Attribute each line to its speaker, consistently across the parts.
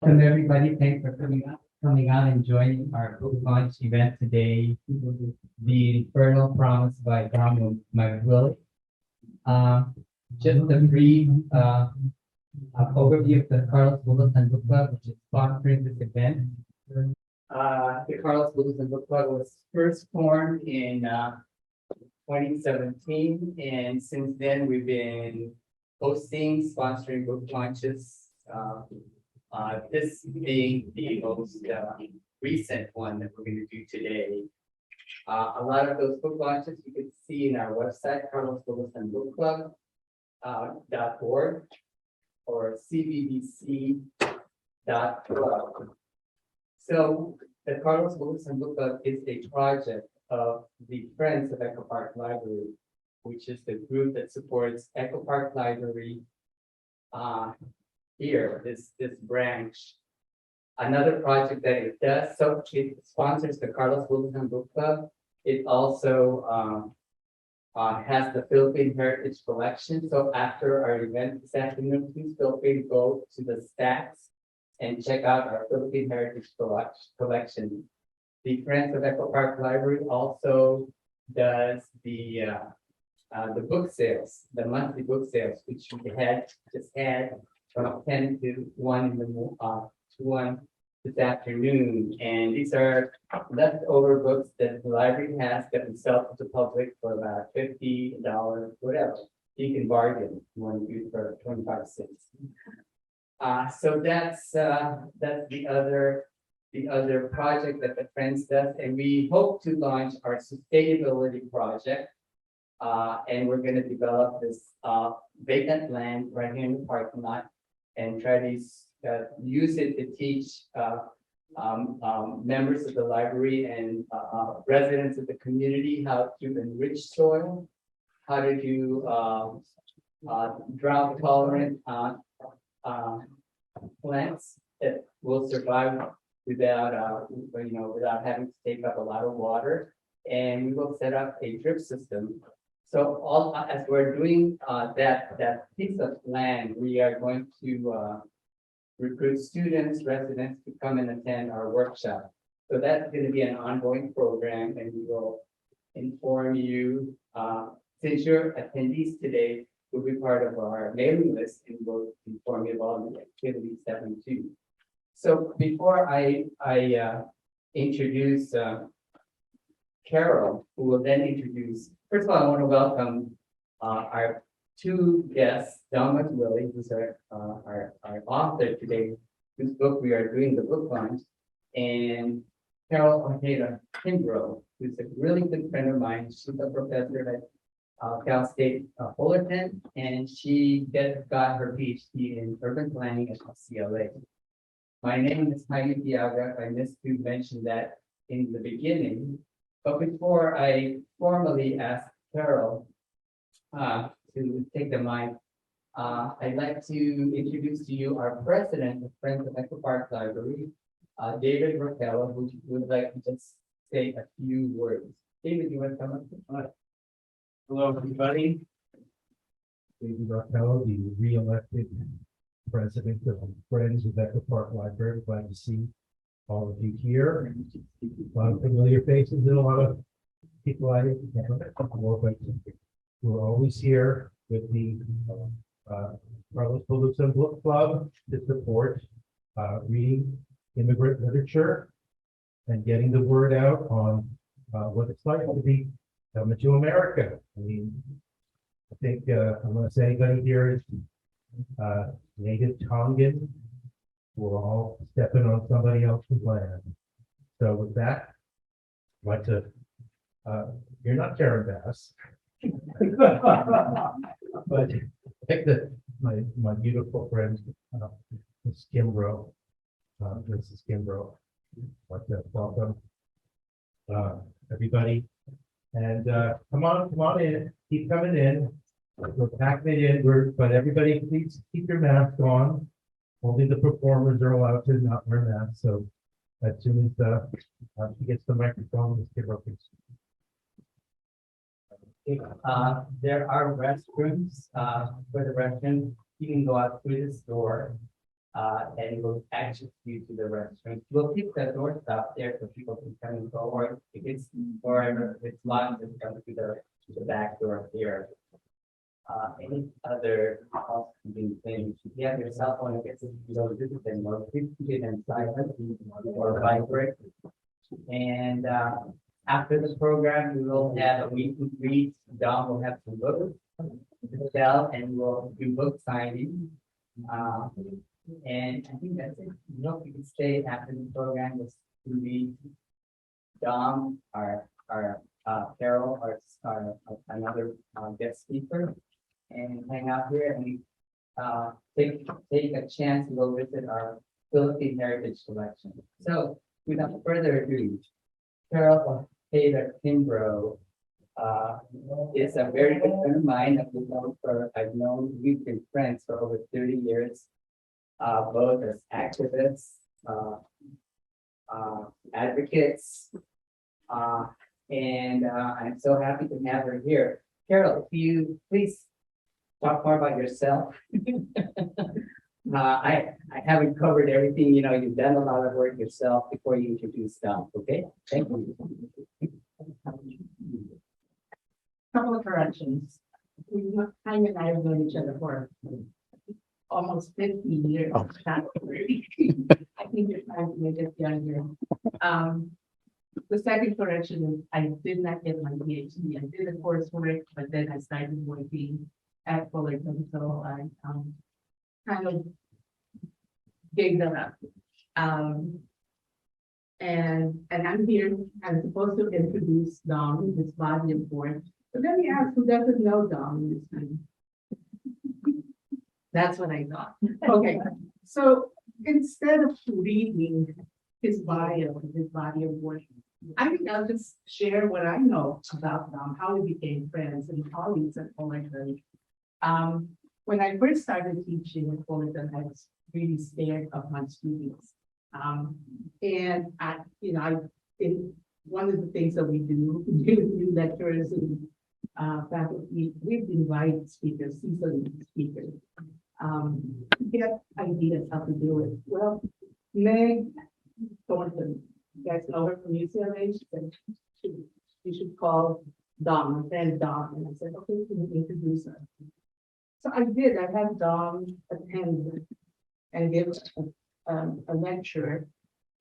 Speaker 1: Welcome everybody. Thanks for coming out and joining our book launch event today. The Infernal Promise by Magwili. Just a brief overview of the Carlos Bulletin Book Club, which is sponsoring this event. The Carlos Bulletin Book Club was first formed in 2017, and since then we've been hosting, sponsoring book launches. This being the most recent one that we're going to do today. A lot of those book launches you can see in our website, carlosbulletinbookclub.org or cbbc.club. So the Carlos Bulletin Book Club is a project of the Friends of Echo Park Library, which is the group that supports Echo Park Library here, this branch. Another project that it does, so it sponsors the Carlos Bulletin Book Club. It also has the Philippine Heritage Collection. So after our event this afternoon, please feel free to go to the stacks and check out our Philippine Heritage Collection. The Friends of Echo Park Library also does the book sales, the monthly book sales, which we just had from 10 to 1 in the to 1 this afternoon. And these are leftover books that the library has that we sell to the public for about $50, whatever. You can bargain one you for 25 cents. So that's the other project that the Friends does, and we hope to launch our sustainability project. And we're going to develop this vacant land right here in the parking lot and try to use it to teach members of the library and residents of the community how to enrich soil, how to do drought tolerant plants that will survive without without having to take up a lot of water. And we will set up a drip system. So as we're doing that piece of land, we are going to recruit students, residents to come and attend our workshop. So that's going to be an ongoing program, and we will inform you. Since you're attendees today, will be part of our mailing list, and we'll inform you of all the activities that we do. So before I introduce Carol, who will then introduce. First of all, I want to welcome our two guests, Don Magwili, who's our author today, whose book we are doing the book launch, and Carol Ojeda Kimbrough, who's a really good friend of mine. She's a professor at Cal State Fullerton, and she got her PhD in urban planning at UCLA. My name is Jaime Tiaga. I missed to mention that in the beginning. But before I formally ask Carol to take the mic, I'd like to introduce to you our president of Friends of Echo Park Library, David Raquel, who would like to just say a few words. David, you want to come up?
Speaker 2: Hello, everybody. David Raquel, the re-elected president of Friends of Echo Park Library. Glad to see all of you here. A lot of familiar faces and a lot of people I never met before, but we're always here with the Carlos Bulletin Book Club to support reading immigrant literature and getting the word out on what it's like to be coming to America. I mean, I think unless anybody here is native Tongan, we're all stepping on somebody else's land. So with that, I'd like to, you're not Karen Bass, but I think that my beautiful friend, Ms. Kimbrough, Mrs. Kimbrough, I'd like to welcome everybody. And come on in, keep coming in. We're packing it in, but everybody please keep your mask on. Only the performers are allowed to not wear masks. So as soon as she gets the microphone, let's give her a piece.
Speaker 1: There are restrooms for the restrooms. You can go out through this door And we'll access you to the restaurant. We'll keep the door stop there so people can come and go, or if it's, or if it's locked, then come to the back door here. Any other housekeeping things? If you have your cell phone, I guess if you don't do it, then we'll keep it inside or vibrate. And, after the program, we will have a meet and greet. Don will have some books to sell, and we'll do book signing. And I think that's it. You know, we can stay after the program with to meet Dom, our Carol, our another guest speaker, and hang out here and take a chance to go visit our Philippine Heritage Collection. So without further ado, Carol Taylor Kimbrough is a very good friend of mine. We've been friends for over 30 years. Both as activists, advocates, and I'm so happy to have her here. Carol, if you please talk more about yourself. I haven't covered everything, you know, you've done a lot of work yourself before you introduce Dom, okay? Thank you.
Speaker 3: Couple of corrections. Jaime and I have known each other for almost 50 years.
Speaker 4: Oh.
Speaker 3: Not 30. I think you're trying to make us younger. The second correction is I did not get my PhD. I did the coursework, but then I started working at Fullerton, so I kind of gave that up. And I'm here. I'm supposed to introduce Dom, his body of work. But let me ask who doesn't know Dom in this time. That's what I thought. Okay, so instead of reading his bio, his body of work, I think I'll just share what I know about Dom, how we became friends and colleagues at Fullerton. When I first started teaching at Fullerton, I was really scared of my students. And I think one of the things that we do, new lecturers and faculty, we've invited speakers, seasoned speakers, to get ideas how to do it. Well, Meg Thornton, you guys know her from UCLA, she said, you should call Dom, my friend Dom, and I said, okay, can you introduce her? So I did. I had Dom attend and give a lecture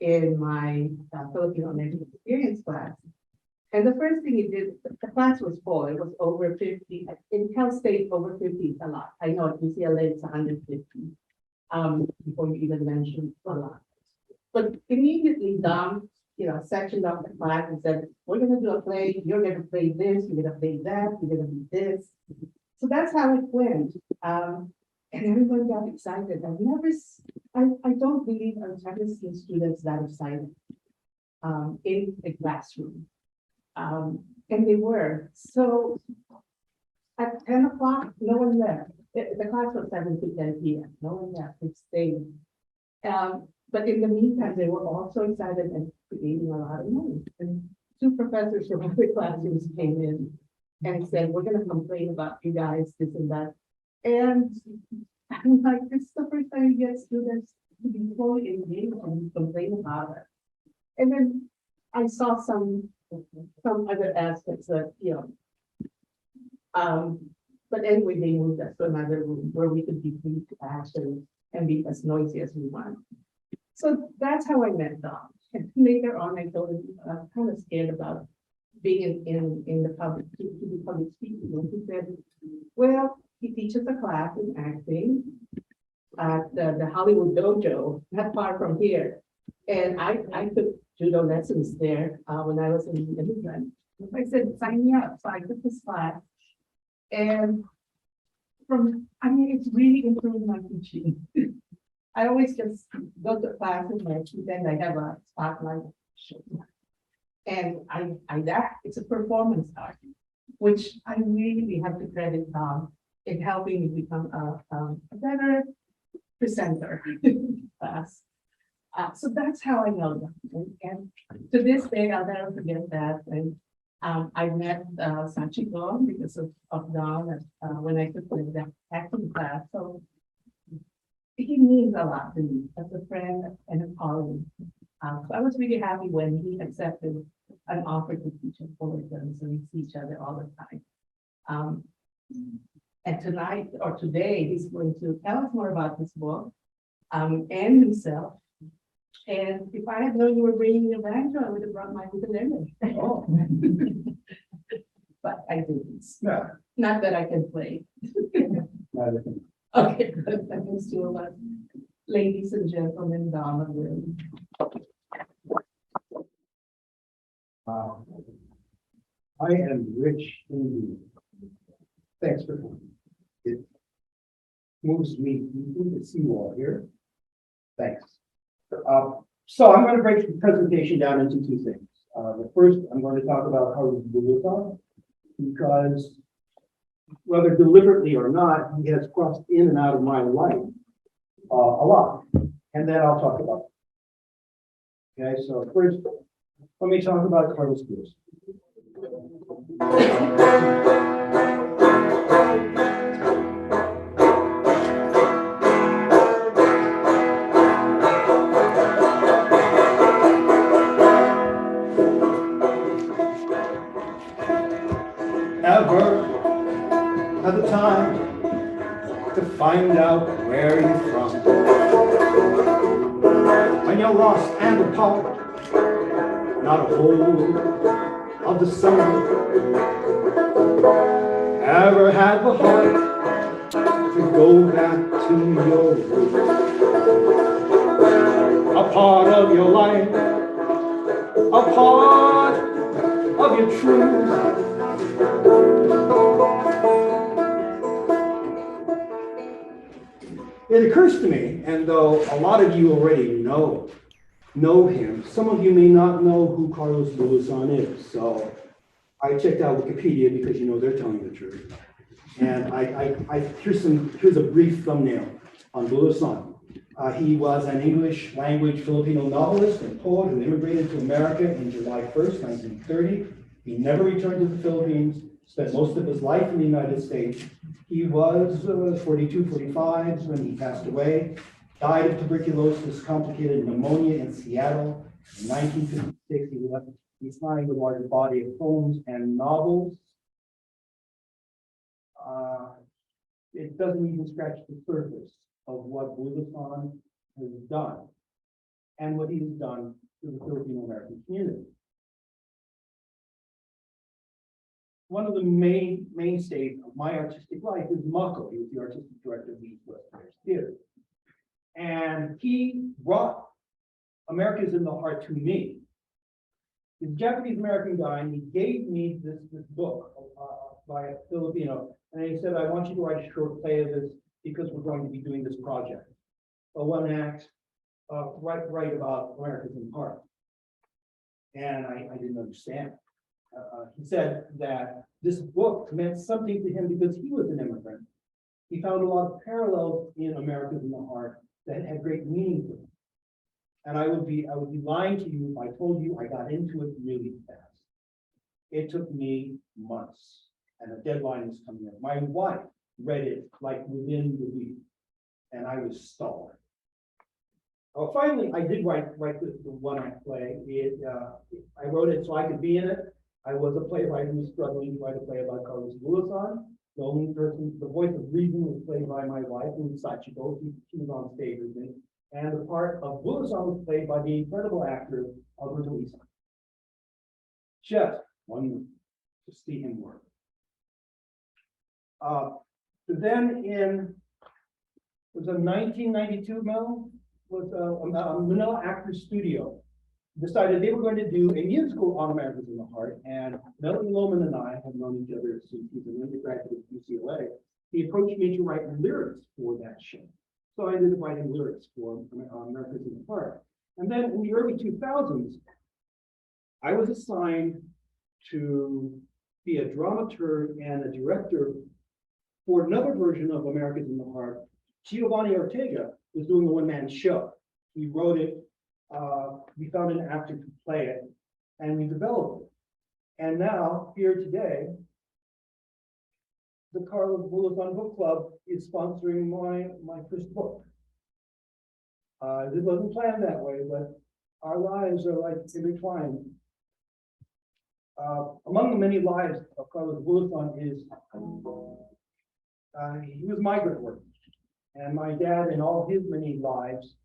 Speaker 3: in my Filipino American experience class. And the first thing he did, the class was full. It was over 50. In Cal State, over 50 is a lot. I know at UCLA it's 150. Before you even mentioned a lot. But immediately Dom, sectioned off the class and said, we're gonna do a play, you're gonna play this, you're gonna play that, you're gonna do this. So that's how it went. And everyone got excited. I don't believe I've ever seen students that excited in a classroom. And they were. So at 10 o'clock, no one left. The class was 7 to 10 p.m. No one left. They stayed. But in the meantime, they were also excited and creating a lot of money. And two professors from other classrooms came in and said, we're going to complain about you guys, this and that. And I'm like, this is the first time you get students to be fully engaged and complain about it. And then I saw some other aspects that, but anyway, they moved us to another room where we could be free to ask and be as noisy as we want. So that's how I met Dom. And later on, I told him I'm kind of scared about being in the public, to do public speaking. And he said, well, he teaches a class in acting at the Hollywood Dojo, not far from here. And I took judo lessons there when I was in immigrant. I said, sign me up. So I took this class. And it's really improved my teaching. I always just go to class and then I have a spotlight. And it's a performance art, which I really have to credit Dom in helping me become a better presenter in class. So that's how I know them. And to this day, I'll never forget that. And I met Sachiko because of Dom when I took the acting class. So he means a lot to me as a friend and a colleague. So I was really happy when he accepted an offer to teach at Fullerton, so we see each other all the time. And tonight or today, he's going to tell us more about his book and himself. And if I had known you were bringing a banjo, I would have brought my ukulele.
Speaker 2: Oh.
Speaker 3: But I didn't.
Speaker 2: Yeah.
Speaker 3: Not that I can play. Okay, good. That means to us, ladies and gentlemen, Donna will.
Speaker 2: I am rich indeed. Thanks for coming. It moves me deeply to see you all here. Thanks. So I'm going to break the presentation down into two things. The first, I'm going to talk about Carlos Boar, because whether deliberately or not, he has crossed in and out of my life a lot. And then I'll talk about it. Okay, so first, let me talk about Carlos Boar. Ever had the time to find out where you're from? When you're lost and apart, not a hold of the sun. Ever had the heart to go back to your roots? A part of your life, a part of your truth. It occurs to me, and though a lot of you already know him, some of you may not know who Carlos Boar is. So I checked out Wikipedia because they're telling the truth. And here's a brief thumbnail on Boar. He was an English language Filipino novelist and poet who immigrated to America in July 1st, 1930. He never returned to the Philippines, spent most of his life in the United States. He was 42, 45 when he passed away, died of tuberculosis, complicated pneumonia in Seattle. In 1956, he left behind a large body of poems and novels. It doesn't even scratch the surface of what Boar has done and what he's done to the Filipino American community. One of the mainstays of my artistic life is Mako. He was the artistic director of the East West Parish Theater. And he brought America's in the Heart to me. He's a Japanese American guy, and he gave me this book by a Filipino. And he said, I want you to write a short play of this because we're going to be doing this project. A one act, write about America's in the Heart. And I didn't understand. He said that this book meant something to him because he was an immigrant. He found a lot of parallels in America's in the Heart that had great meaning to him. And I would be lying to you if I told you I got into it really fast. It took me months, and the deadline was coming up. My wife read it like within the week, and I was stalled. Finally, I did write the one-act play. I wrote it so I could be in it. I was a playwright who was struggling to write a play about Carlos Boar. The only person, the voice of reason was played by my wife, who was Sachiko. She was on stage with me. And the part of Boar was played by the incredible actor, Alberto Isa. Just one to see him work. Then was a 1992, Mel, was a Manila Actors Studio decided they were going to do a musical on America's in the Heart, and Melody Lohman and I have known each other since he was an undergraduate at UCLA. He approached me to write lyrics for that show. So I ended up writing lyrics for America's in the Heart. And then in the early 2000s, I was assigned to be a dramaturg and a director for another version of America's in the Heart. Giovanni Ortega was doing a one-man show. He wrote it. We found an actor to play it, and we developed it. And now, here today, the Carlos Boar Book Club is sponsoring my first book. It wasn't planned that way, but our lives are like intertwined. Among the many lives of Carlos Bulliton is he was migrant worker. And my dad, in all his many lives,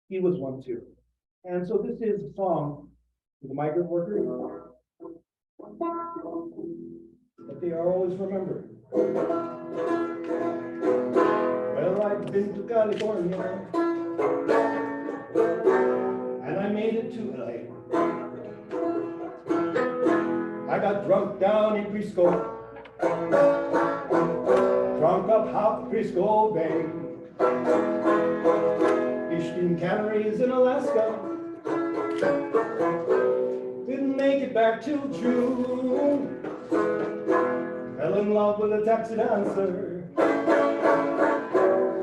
Speaker 2: he was one too. And so this is a song for the migrant worker that they are always remembered. Well, I've been to California and I made it to LA. I got drunk down in Frisco, drunk up half Frisco Bay, fished in canneries in Alaska, didn't make it back till June, fell in love with a taxi dancer,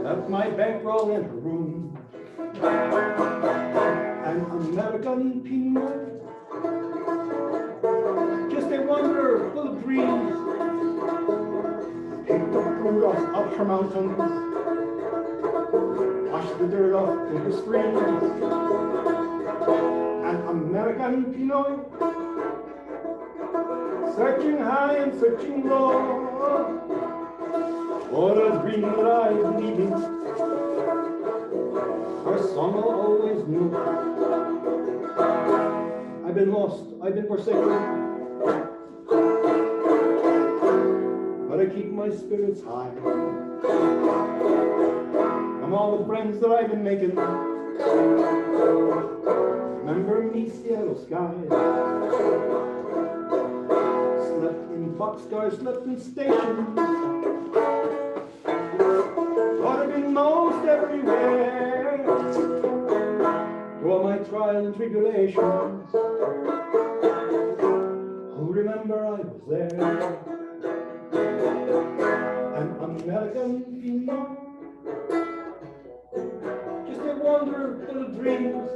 Speaker 2: left my bankroll in her room, an American peanut, just a wonder full of dreams, picked up the rust of her mountains, washed the dirt off in her streams, an American Pinot, searching high and searching low, what a dream that I believe in, her song I always knew. I've been lost, I've been forsaken, but I keep my spirits high from all the friends that I've been making. Remember me, Seattle skies, slept in boxcars, slept in stations, but I've been most everywhere through all my trials and tribulations. Oh, remember I was there. An American Pinot, just a wonder full of dreams,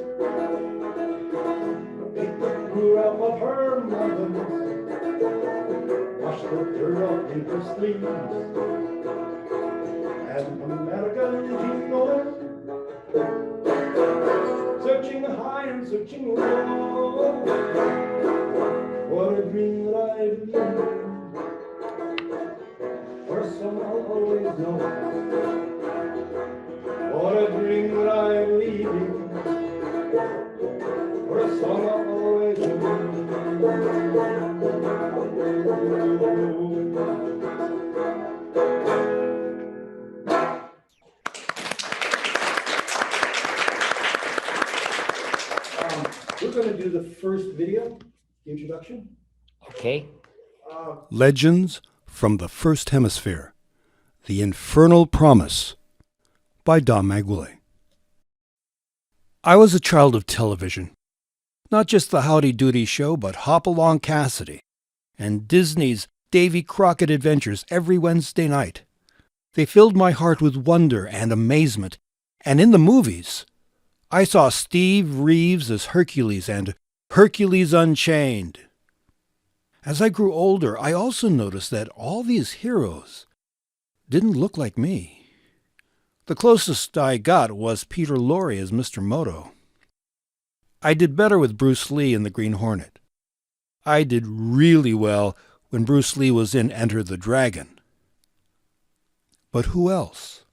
Speaker 2: picked the brew up of her mountains, washed the dirt off in her sleeves, an American Pinot, searching high and searching low, what a dream that I believe. For some I'll always know, what a dream that I believe in, for a song I'll always know. We're going to do the first video, the introduction.
Speaker 4: Okay.
Speaker 5: Legends from the First Hemisphere, The Infernal Promise by Magwili. I was a child of television. Not just the Howdy Doody show, but Hop Along Cassidy and Disney's Davy Crockett Adventures every Wednesday night. They filled my heart with wonder and amazement, and in the movies, I saw Steve Reeves as Hercules and Hercules Unchained. As I grew older, I also noticed that all these heroes didn't look like me. The closest I got was Peter Lorre as Mr. Moto. I did better with Bruce Lee in The Green Hornet. I did really well when Bruce Lee was in Enter the Dragon. But who else?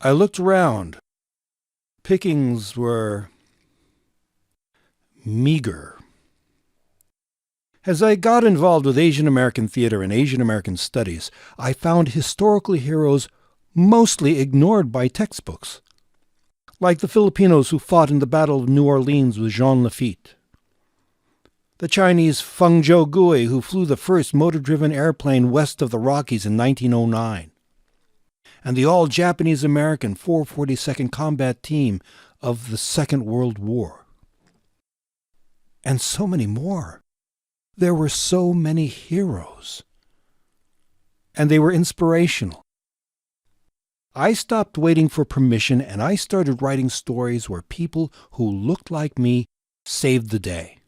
Speaker 5: I looked around. Pickings were meager. As I got involved with Asian American theater and Asian American studies, I found historical heroes mostly ignored by textbooks, like the Filipinos who fought in the Battle of New Orleans with Jean Lafitte, the Chinese Feng Zhou Gui who flew the first motor-driven airplane west of the Rockies in 1909, and the all-Japanese American 442nd Combat Team of the Second World War. And so many more. There were so many heroes. And they were inspirational. I stopped waiting for permission and I started writing stories where people who looked like me saved the day.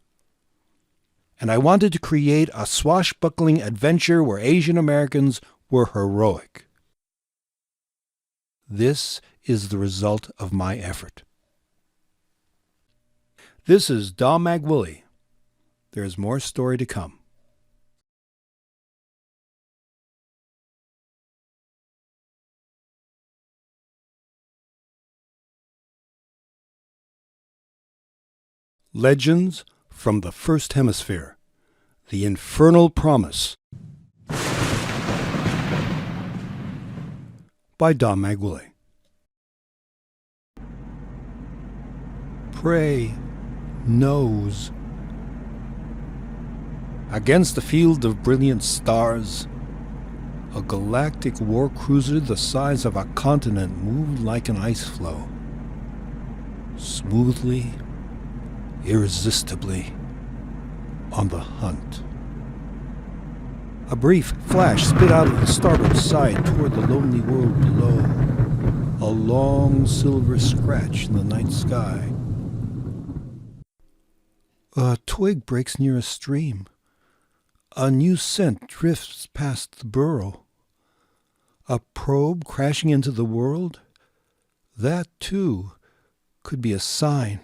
Speaker 5: And I wanted to create a swashbuckling adventure where Asian Americans were heroic. This is the result of my effort. This is Magwili. There's more story to come. Legends from the First Hemisphere. The Infernal Promise. By Magwili. Pray knows. Against a field of brilliant stars, a galactic war cruiser the size of a continent moved like an ice floe. Smoothly, irresistibly, on the hunt. A brief flash spit out of the starboard side toward the lonely world below, a long silver scratch in the night sky. A twig breaks near a stream. A new scent drifts past the burrow. A probe crashing into the world? That, too, could be a sign.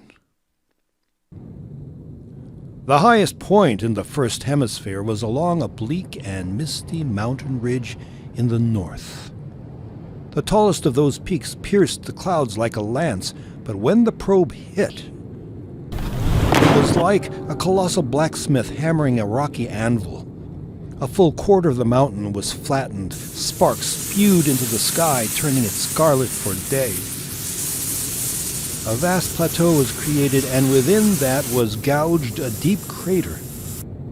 Speaker 5: The highest point in the First Hemisphere was along a bleak and misty mountain ridge in the north. The tallest of those peaks pierced the clouds like a lance, but when the probe hit, it was like a colossal blacksmith hammering a rocky anvil. A full quarter of the mountain was flattened, sparks spewed into the sky, turning it scarlet for days. A vast plateau was created, and within that was gouged a deep crater.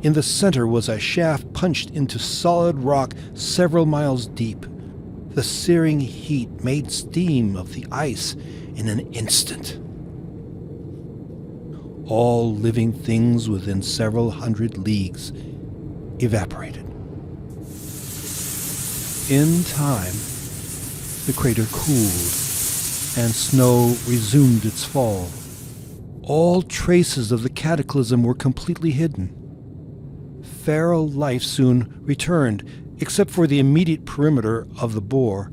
Speaker 5: In the center was a shaft punched into solid rock several miles deep. The searing heat made steam of the ice in an instant. All living things within several hundred leagues evaporated. In time, the crater cooled, and snow resumed its fall. All traces of the cataclysm were completely hidden. Feral life soon returned, except for the immediate perimeter of the Boar.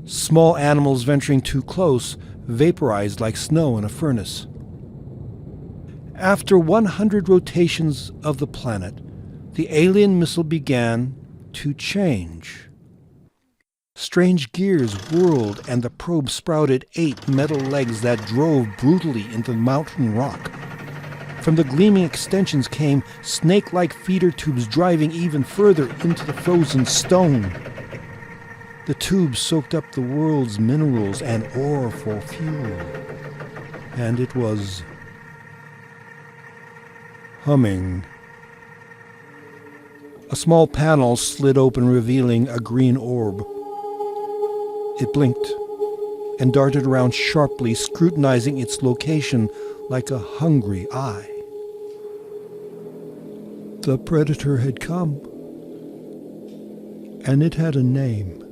Speaker 5: Small animals venturing too close vaporized like snow in a furnace. After 100 rotations of the planet, the alien missile began to change. Strange gears whirled, and the probe sprouted 8 metal legs that drove brutally into mountain rock. From the gleaming extensions came snake-like feeder tubes driving even further into the frozen stone. The tubes soaked up the world's minerals and ore for fuel. And it was humming. A small panel slid open, revealing a green orb. It blinked and darted around sharply, scrutinizing its location like a hungry eye. The predator had come, and it had a name.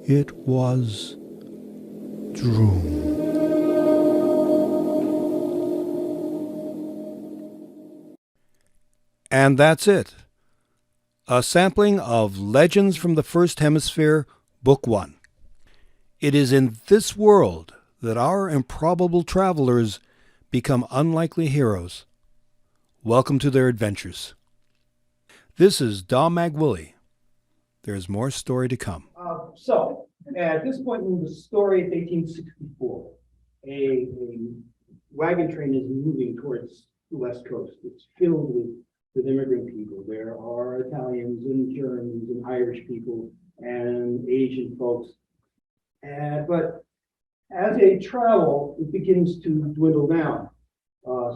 Speaker 5: It was Droom. And that's it. A sampling of Legends from the First Hemisphere, Book 1. It is in this world that our improbable travelers become unlikely heroes. Welcome to their adventures. This is Magwili. There's more story to come.
Speaker 2: So, at this point in the story, it's 1864. A wagon train is moving towards the West Coast. It's filled with immigrant people. There are Italians and Germans and Irish people and Asian folks. But as they travel, it begins to dwindle down.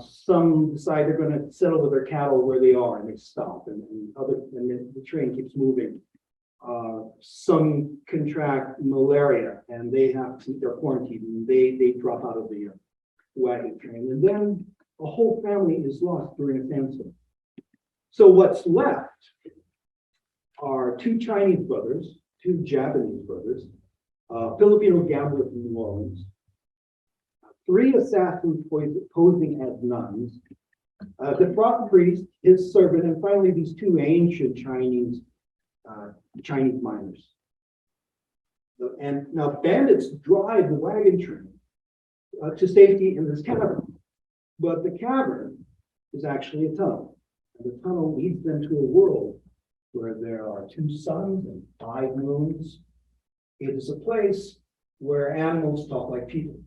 Speaker 2: Some decide they're going to settle with their cattle where they are, and they stop, and the train keeps moving. Some contract malaria, and they're quarantined, and they drop out of the wagon train. And then a whole family is lost during a sandstorm. So what's left are 2 Chinese brothers, 2 Japanese brothers, Filipino gambler from New Orleans, 3 assassins posing as nuns, the frog priest, his servant, and finally these 2 ancient Chinese miners. And now bandits drive the wagon train to safety in this cavern. But the cavern is actually a tunnel. And the tunnel leads them to a world where there are 2 suns and 5 moons. It is a place where animals talk like people.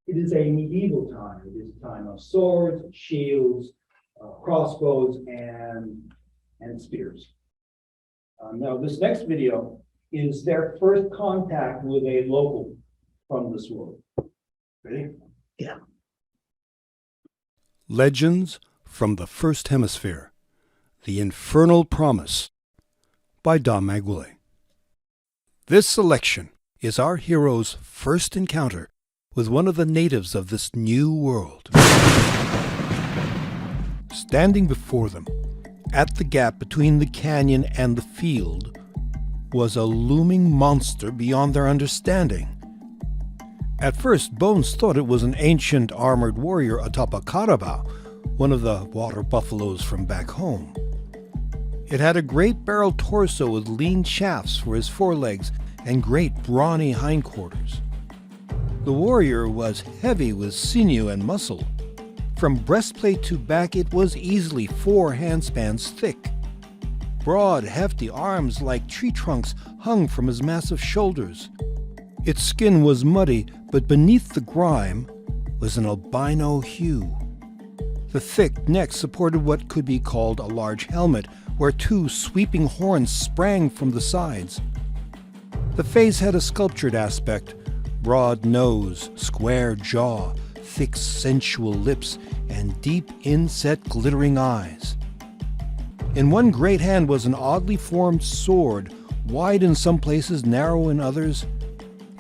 Speaker 2: It is a medieval time. It is a time of swords, shields, crossbows, and spears. Now, this next video is their first contact with a local from this world. Ready? Yeah.
Speaker 5: Legends from the First Hemisphere. The Infernal Promise by Magwili. This selection is our hero's first encounter with one of the natives of this new world. Standing before them, at the gap between the canyon and the field, was a looming monster beyond their understanding. At first, Bones thought it was an ancient armored warrior atop a carabao, one of the water buffaloes from back home. It had a great barrel torso with lean shafts for his forelegs and great brawny hindquarters. The warrior was heavy with sinew and muscle. From breastplate to back, it was easily 4 handspans thick. Broad, hefty arms like tree trunks hung from his massive shoulders. Its skin was muddy, but beneath the grime was an albino hue. The thick neck supported what could be called a large helmet, where 2 sweeping horns sprang from the sides. The face had a sculptured aspect: broad nose, square jaw, thick sensual lips, and deep inset glittering eyes. In one great hand was an oddly formed sword, wide in some places, narrow in others.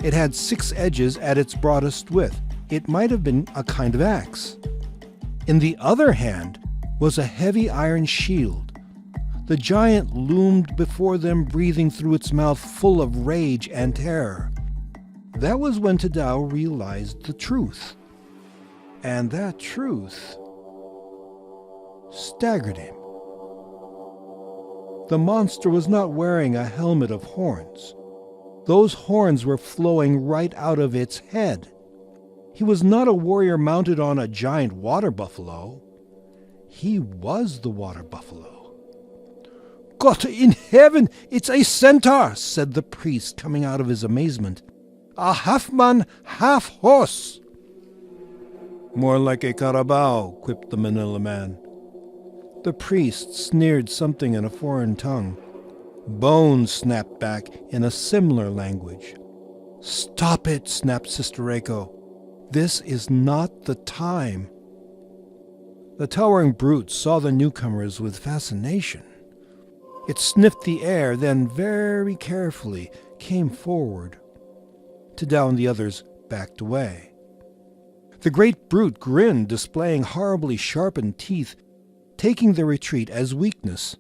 Speaker 5: It had 6 edges at its broadest width. It might have been a kind of axe. In the other hand was a heavy iron shield. The giant loomed before them, breathing through its mouth full of rage and terror. That was when Tadao realized the truth. And that truth staggered him. The monster was not wearing a helmet of horns. Those horns were flowing right out of its head. He was not a warrior mounted on a giant water buffalo. He was the water buffalo. "God in heaven, it's a centaur," said the priest, coming out of his amazement. "A half-man, half-horse." "More like a carabao," quipped the Manila man. The priest sneered something in a foreign tongue. Bones snapped back in a similar language. "Stop it," snapped Sister Reiko. "This is not the time." The towering brute saw the newcomers with fascination. It sniffed the air, then very carefully came forward. Tadao and the others backed away. The great brute grinned, displaying horribly sharpened teeth, taking their retreat as weakness.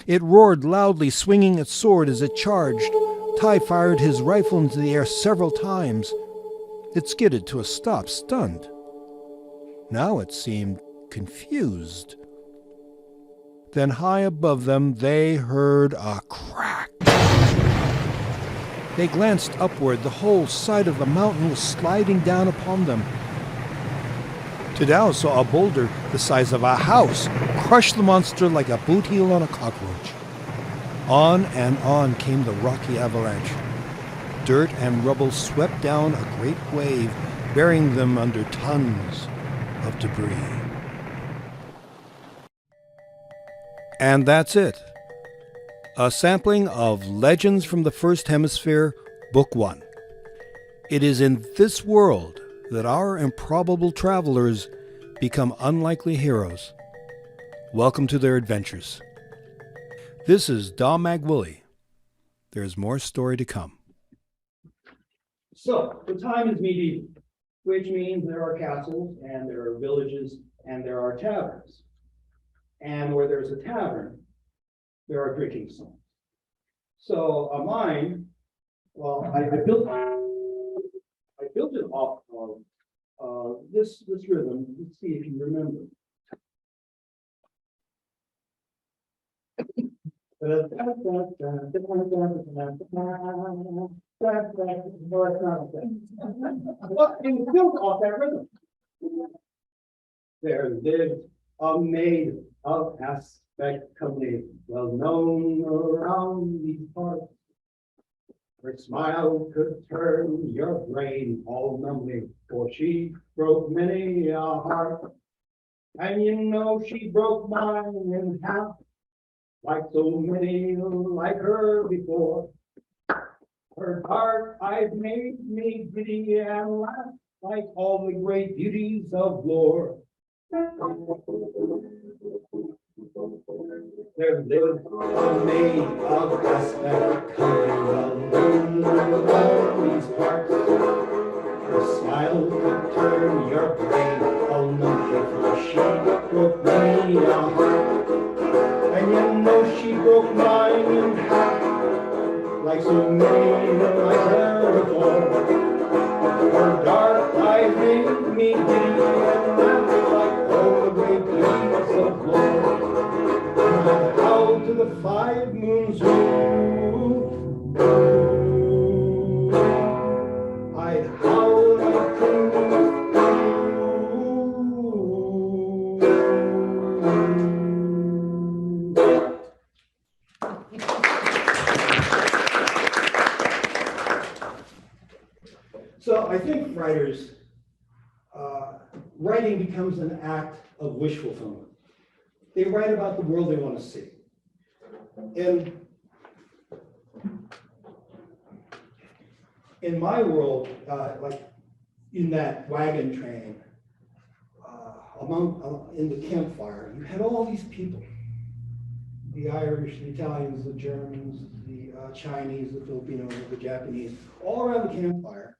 Speaker 5: It roared loudly, swinging its sword as it charged. Tai fired his rifle into the air several times. It skidded to a stop, stunned. Now it seemed confused. Then high above them they heard a crack. They glanced upward. The whole side of the mountain was sliding down upon them. Tadao saw a boulder the size of a house crush the monster like a boot heel on a cockroach. On and on came the rocky avalanche. Dirt and rubble swept down a great wave, burying them under tons of debris. And that's it. A sampling of Legends from the First Hemisphere, Book 1. It is in this world that our improbable travelers become unlikely heroes. Welcome to their adventures. This is Magwili. There's more story to come.
Speaker 2: So the time is medieval, which means there are castles and there are villages and there are taverns. And where there's a tavern, there are drinking songs. So mine, well, I built it off of this rhythm. Let's see if you remember. No, it's not okay. But it still off that rhythm. There lived a maid of aspect comely, well known around these parts. Her smile could turn your brain all numbly, for she broke many a heart. And you know she broke mine in half, like so many like her before. Her dark eyes made me giddy and laugh, like all the great beauties of lore. There lived a maid of aspect comely, well known around these parts. Her smile could turn your brain all numbly, for she broke many a heart. And you know she broke mine in half, like so many like her before. Her dark eyes made me giddy and laugh, like all the great beauties of lore. I'd howl to the 5 moons, ooh, ooh. I'd howl like So I think writing becomes an act of wish fulfillment. They write about the world they want to see. And in my world, like in that wagon train, in the campfire, you had all these people. The Irish, the Italians, the Germans, the Chinese, the Filipinos, the Japanese, all around the campfire.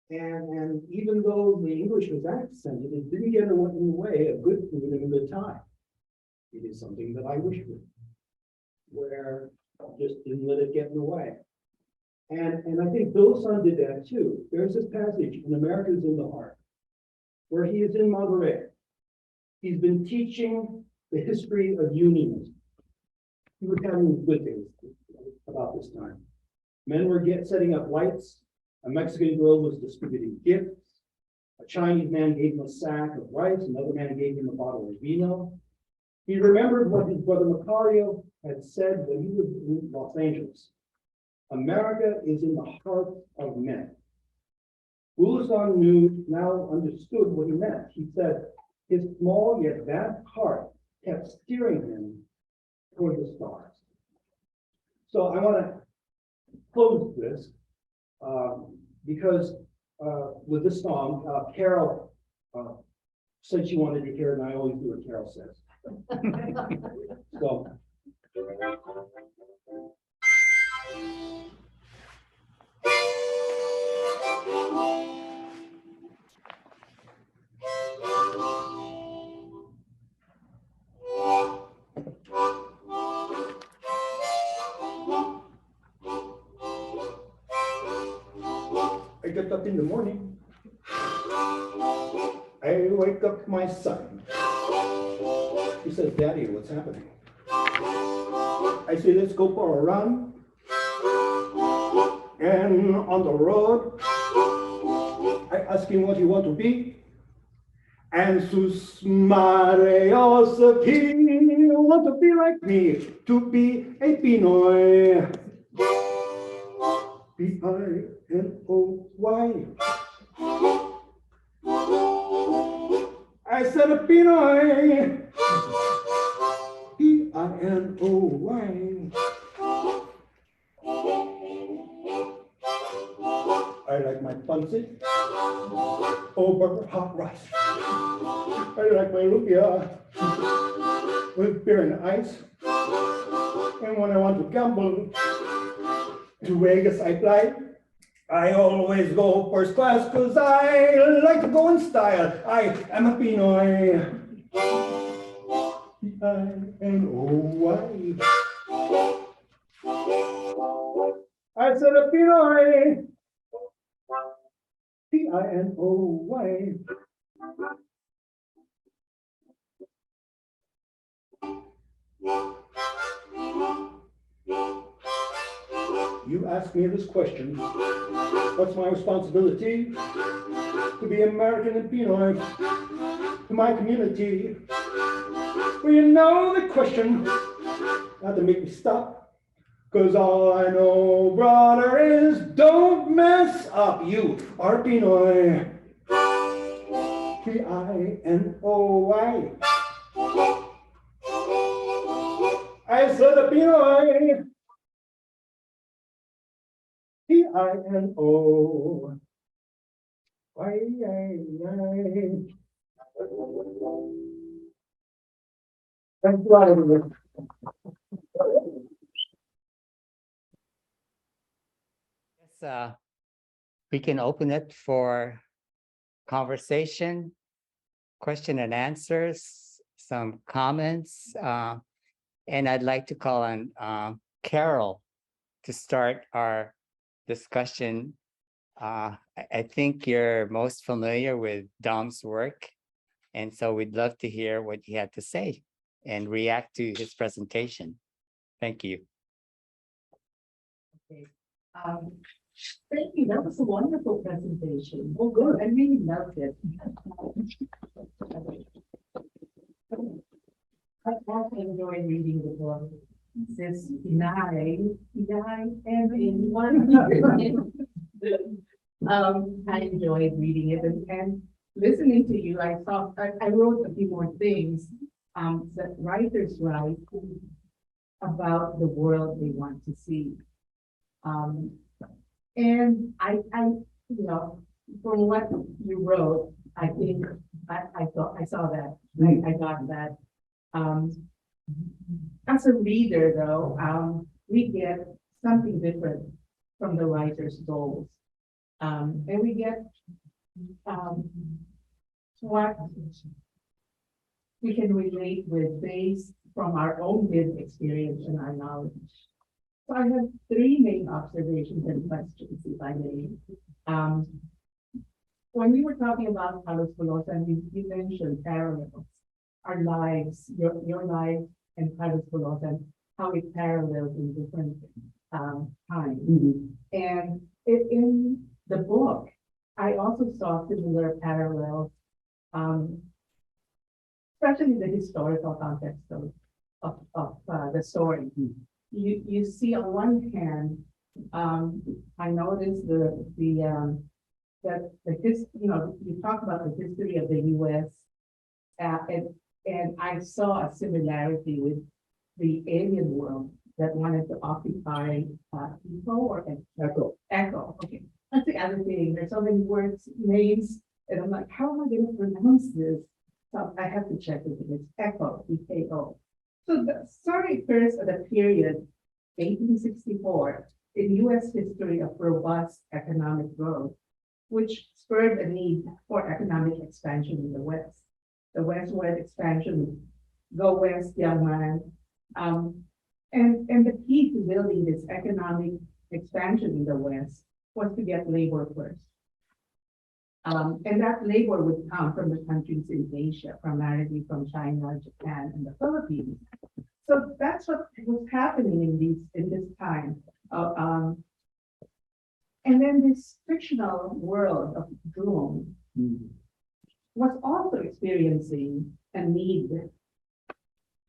Speaker 2: And even though the English was accented, it didn't get in the way of good food and a good time. It is something that I wish for, where I just didn't let it get in the way. And I think Bill's son did that too. There's this passage in America's in the Heart, where he is in Monterey. He's been teaching the history of unionism. He was having good days about this time. Men were setting up lights. A Mexican girl was distributing gifts. A Chinese man gave him a sack of rice. Another man gave him a bottle of vino. He remembered what his brother Macario had said when he was in Los Angeles. America is in the heart of men. Bulusan now understood what he meant. He said, his small yet vast heart kept steering him toward the stars. So I want to close this because with this song, Carol said she wanted to hear it, and I always do what Carol says. So. I get up in the morning. I wake up my son. He says, Daddy, what's happening? I say, let's go for a run. And on the road, I ask him what he wants to be. And sus mareos, he want to be like me, to be a Pinoy. P-I-N-O-Y. I said a Pinoy. P-I-N-O-Y. I like my pancit over hot rice. I like my lumpia with beer and ice. And when I want to gamble, to Vegas I fly. I always go first class because I like to go in style. I am a Pinoy. P-I-N-O-Y. I said a Pinoy. P-I-N-O-Y.
Speaker 4: you ask me this question, what's my responsibility to be American and Pinoy to my community? Well, you know the question, not to make me stop, cause all I know, brother, is don't mess up. You are Pinoy. Pinoy. I said a Pinoy. Pino. Thank you.
Speaker 1: Yes, we can open it for conversation, question and answers, some comments. And I'd like to call on Carol to start our discussion. I think you're most familiar with Dom's work, and so we'd love to hear what he had to say and react to his presentation. Thank you.
Speaker 3: Okay. Thank you. That was a wonderful presentation. Oh, good. I really loved it. I also enjoyed reading the book. It says deny, everyone. I enjoyed reading it and listening to you. I wrote a few more things that writers write about the world they want to see. And I, you know, from what you wrote, I think I saw that. I got that. As a reader, though, we get something different from the writer's goals, and we get what we can relate with based from our own lived experience and our knowledge. So I have three main observations and questions, if I may. When we were talking about Carlos Velosa, and you mentioned parallels, our lives, your life and Carlos Velosa, and how it parallels in different times. And in the book, I also saw similar parallels, especially the historical context of the story. You see on one hand, I noticed you talk about the history of the U.S. And I saw a similarity with the alien world that wanted to occupy Echo or Echo. Echo. Okay, that's the other thing. There's so many words, names, and I'm like, how am I going to pronounce this? So I have to check it. It's Echo, E-K-O. So the story occurs at a period, 1864, in U.S. history of robust economic growth, which spurred a need for economic expansion in the West. The westward expansion, go west, young man. And the key to building this economic expansion in the West was to get labor first. And that labor would come from the countries in Asia, primarily from China, Japan, and the Philippines. So that's what was happening in this time. And then this fictional world of Droom was also experiencing a need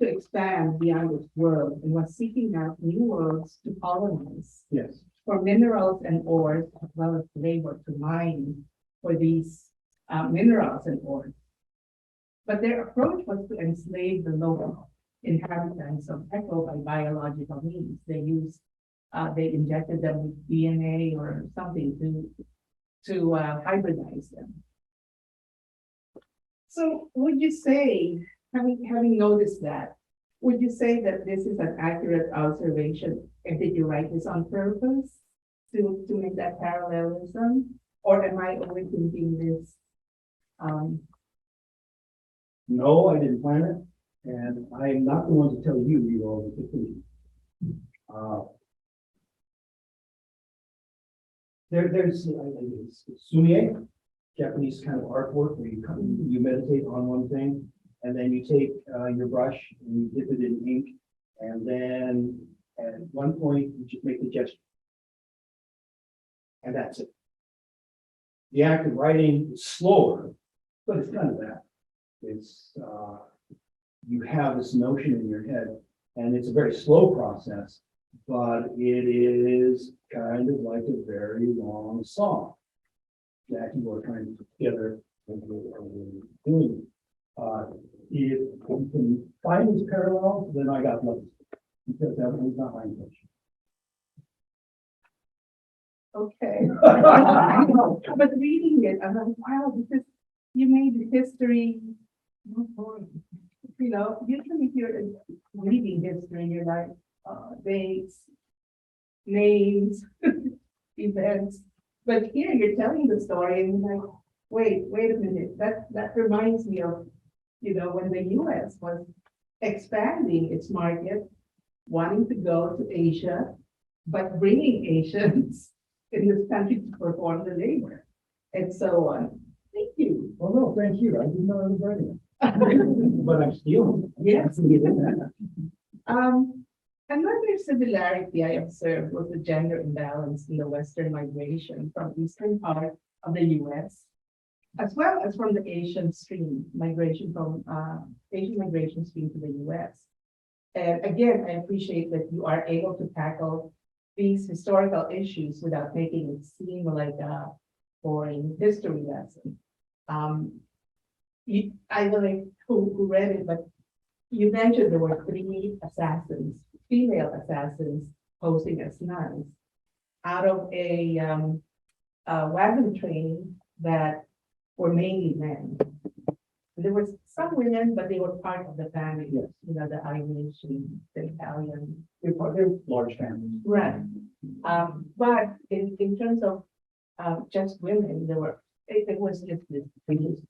Speaker 3: to expand beyond its world and was seeking out new worlds to colonize.
Speaker 4: Yes.
Speaker 3: For minerals and ores, as well as labor to mine for these minerals and ores. But their approach was to enslave the local inhabitants of Echo by biological means. They injected them with DNA or something to hybridize them. So would you say, having noticed that, would you say that this is an accurate observation? And did you write this on purpose to make that parallelism? Or am I overthinking this?
Speaker 4: No, I didn't plan it, and I am not the one to tell you all the conclusion. There's sumie, Japanese kind of artwork where you meditate on one thing, and then you take your brush and you dip it in ink, and then at one point you just make the gesture.
Speaker 2: and that's it. The act of writing is slower, but it's kind of that. It's, you have this notion in your head, and it's a very slow process, but it is kind of like a very long song that you are trying to put together and you're doing. If you can find this parallel, then I got nothing, because that was not my intention.
Speaker 3: Okay. But reading it, I'm like, wow, because you made the history more boring. You know, usually if you're reading history, you're like, dates, names, events. But here you're telling the story and you're like, wait a minute, that reminds me of, you know, when the US was expanding its market, wanting to go to Asia, but bringing Asians in this country to perform the labor and so on. Thank you.
Speaker 2: Oh, no, thank you. I didn't know I was writing it. But I'm stealing.
Speaker 3: Yes. Another similarity I observed was the gender imbalance in the Western migration from eastern part of the US, as well as from the Asian stream migration from Asian migration stream to the US. And again, I appreciate that you are able to tackle these historical issues without making it seem like a boring history lesson. I don't know who read it, but you mentioned there were 3 assassins, female assassins, posing as nuns out of a wagon train that were mainly men. There were some women, but they were part of the family.
Speaker 2: Yes.
Speaker 3: You know, the Irish and the Italian.
Speaker 2: They're large families.
Speaker 3: Right. But in terms of just women, it was just this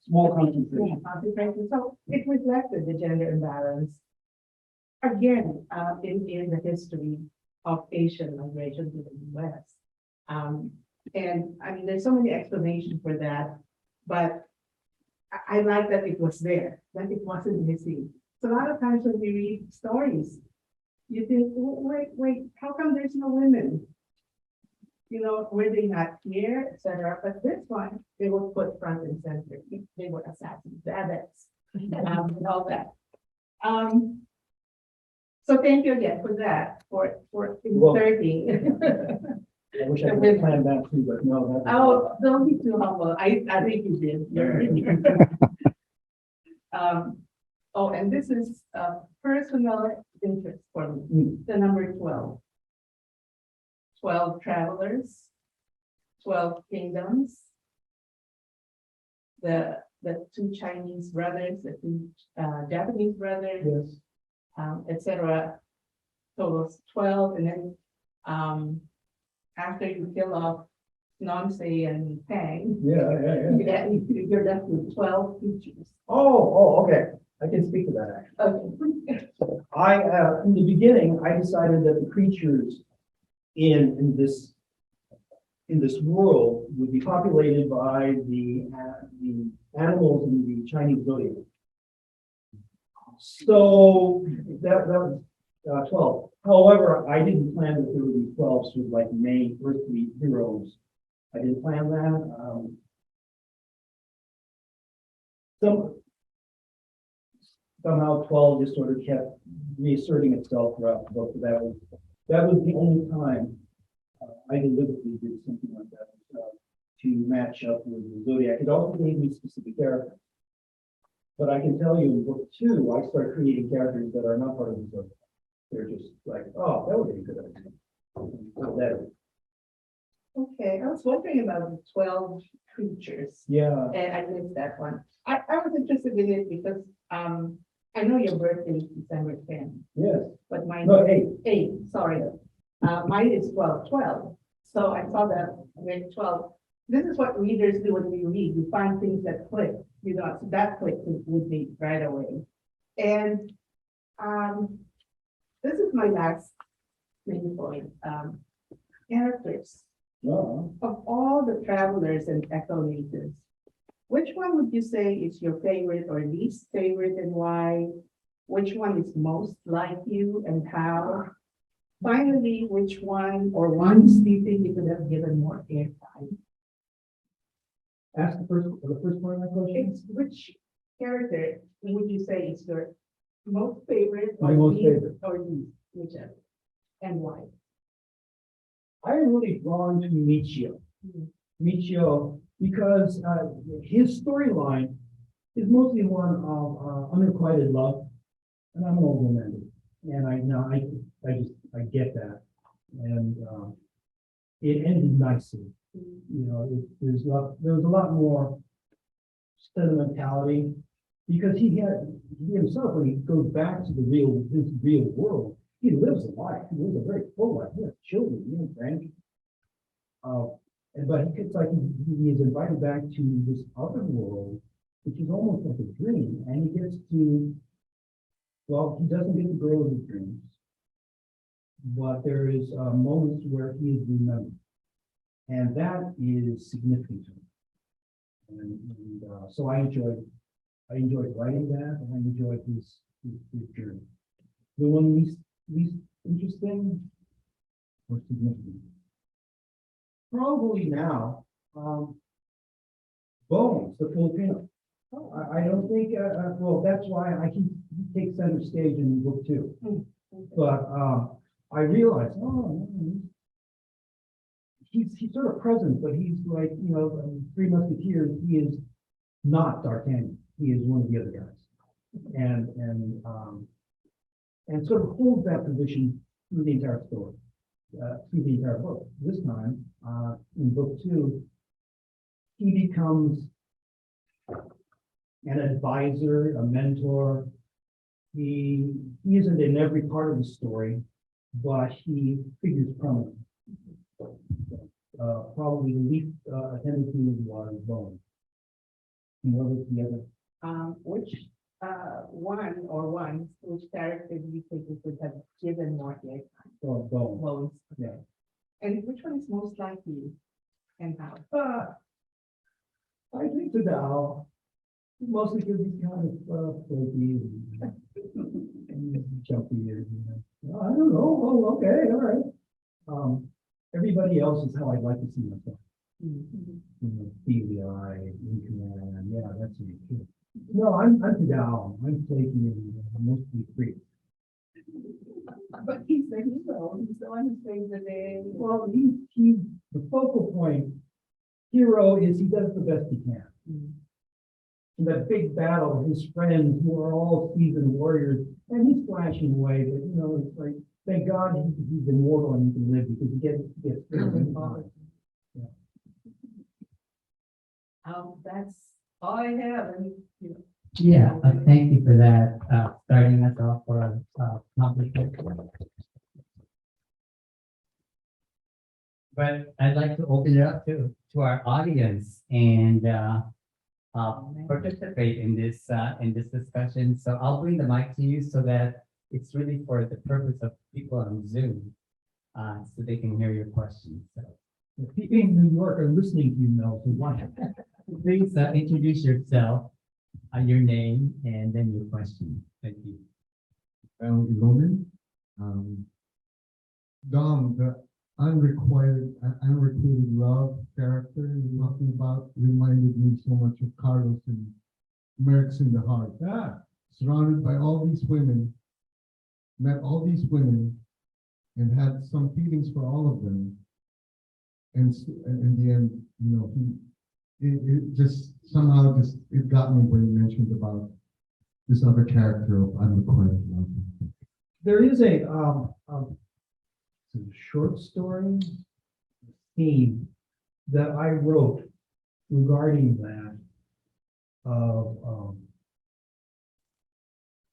Speaker 2: Small concentration.
Speaker 3: concentration. So it reflected the gender imbalance. Again, in the history of Asian migration to the US. And I mean, there's so many explanations for that, but I like that it was there, that it wasn't missing. So a lot of times when we read stories, you think, oh, wait, how come there's no women? You know, were they not here, etc. But this one, they were put front and center. They were assassins, bandits, and all that. So thank you again for that, for inserting.
Speaker 2: I wish I could plan that too, but no.
Speaker 3: Oh, don't be too humble. I think you did. Oh, and this is personal interest for me. The number 12. 12 travelers, 12 kingdoms. The 2 Chinese brothers, the 2 Japanese brothers,
Speaker 2: Yes.
Speaker 3: etc. Totals 12, and then after you kill off Nonse and Tang, you're left with 12 creatures.
Speaker 2: Oh, okay. I can speak to that actually.
Speaker 3: Okay.
Speaker 2: In the beginning, I decided that the creatures in this world would be populated by the animals in the Chinese zodiac. So that was 12. However, I didn't plan that there would be 12 sort of like main earthly heroes. I didn't plan that. Somehow 12 just sort of kept reasserting itself throughout the book. That was the only time I deliberately did something like that to match up with the zodiac. It also gave me specific characters. But I can tell you in book 2, I start creating characters that are not part of the zodiac. They're just like, oh, that would be a good idea.
Speaker 3: Okay, I was wondering about the 12 creatures,
Speaker 2: Yeah.
Speaker 3: and I missed that one. I was interested in it because I know your birthday is December 10th,
Speaker 2: Yes.
Speaker 3: but mine
Speaker 2: No,
Speaker 3: is
Speaker 2: 8.
Speaker 3: 8, sorry. Mine is 12. So I saw that with 12. This is what readers do when we read. We find things that click, you know, so that click would be right away. And this is my last main point. Characters.
Speaker 2: No.
Speaker 3: Of all the travelers and echo natives, which one would you say is your favorite or least favorite and why? Which one is most like you and how? Finally, which one or ones do you think you could have given more airtime?
Speaker 2: Ask the first part of that question.
Speaker 3: It's which character would you say is your most favorite?
Speaker 2: My
Speaker 3: or
Speaker 2: most
Speaker 3: least-
Speaker 2: favorite.
Speaker 3: Or least, whichever, and why?
Speaker 2: I'm really drawn to Michio.
Speaker 3: Hmm.
Speaker 2: Michio, because his storyline is mostly one of unrequited love, and I'm an old woman, and I know I get that, and it ended nicely. You know, there was a lot more sentimentality because he himself, when he goes back to his real world, he lives a life. He lives a very full life. He has children, he has grandchildren. But it's like he is invited back to this other world, which is almost like a dream, and he gets to, well, he doesn't get to grow his dreams, but there is moments where he is remembered, and that is significant to him. So I enjoyed writing that, and I enjoyed his journey. The one least interesting or significant? Probably now, Bowie, the Filipino. I don't think, well, that's why he takes center stage in book 2. But I realized, he's sort of present, but he's like, Three Musketeers, he is not D'Artagnan. He is one of the other guys. And sort of holds that position through the entire story, through the entire book. This time, in book 2, he becomes an advisor, a mentor. He isn't in every part of the story, but he figures prominently. Probably the least attended to was Bowie. And what was the other?
Speaker 3: Which one or ones, which character do you think you could have given more airtime?
Speaker 2: Oh, Bowie.
Speaker 3: Bones.
Speaker 2: Yeah.
Speaker 3: And which one is most like you and how?
Speaker 2: I think the Dow, mostly because he's kind of flaky and jumpy. I don't know. Oh, okay, all right. Everybody else is how I'd like to see myself. Stevie Eye, Infernal, yeah, that's me too. No, I'm the Dow. I'm flaky and mostly free.
Speaker 3: But he's the hero, he's the one who saves the day.
Speaker 2: Well, the focal point hero is he does the best he can. In that big battle, his friends who are all seasoned warriors, and he's flashing away, but it's like, thank God he's immortal and he can live because he gets through.
Speaker 3: That's all I have, and
Speaker 6: Yeah, thank you for that, starting us off for a conversation. But I'd like to open it up to our audience and participate in this discussion. So I'll bring the mic to you so that it's really for the purpose of people on Zoom, so they can hear your questions. So
Speaker 2: If people in New York are listening to you now, so why?
Speaker 6: please introduce yourself, your name, and then your question. Thank you.
Speaker 7: Loman. Dom, the unrequited love character you're talking about reminded me so much of Carlos in Mercs in the Heart. Surrounded by all these women, met all these women, and had some feelings for all of them. And in the end, it just somehow it got me when you mentioned about this other character of unrequited love.
Speaker 2: There is a short story theme that I wrote regarding that of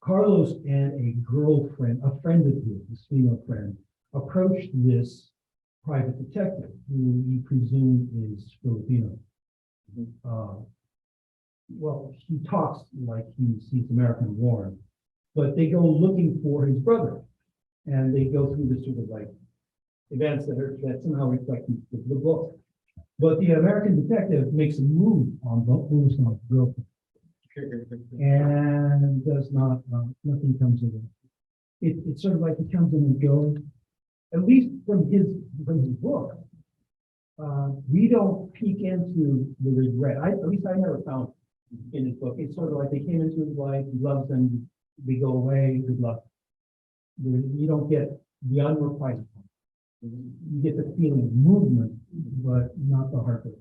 Speaker 2: Carlos and a girlfriend, a friend of his, this female friend, approached this private detective who he presumed is Filipino. Well, he talks like he's American born, but they go looking for his brother, and they go through this sort of like events that somehow reflect the book. But the American detective makes a move on his girlfriend, and does not. Nothing comes of it. It's sort of like he comes in and goes, at least from his book, we don't peek into the regret. At least I never found it in his book. It's sort of like they came into his life, he loves them, they go away, good luck. You don't get the unrequited. You get the feeling of movement, but not the heartbeat.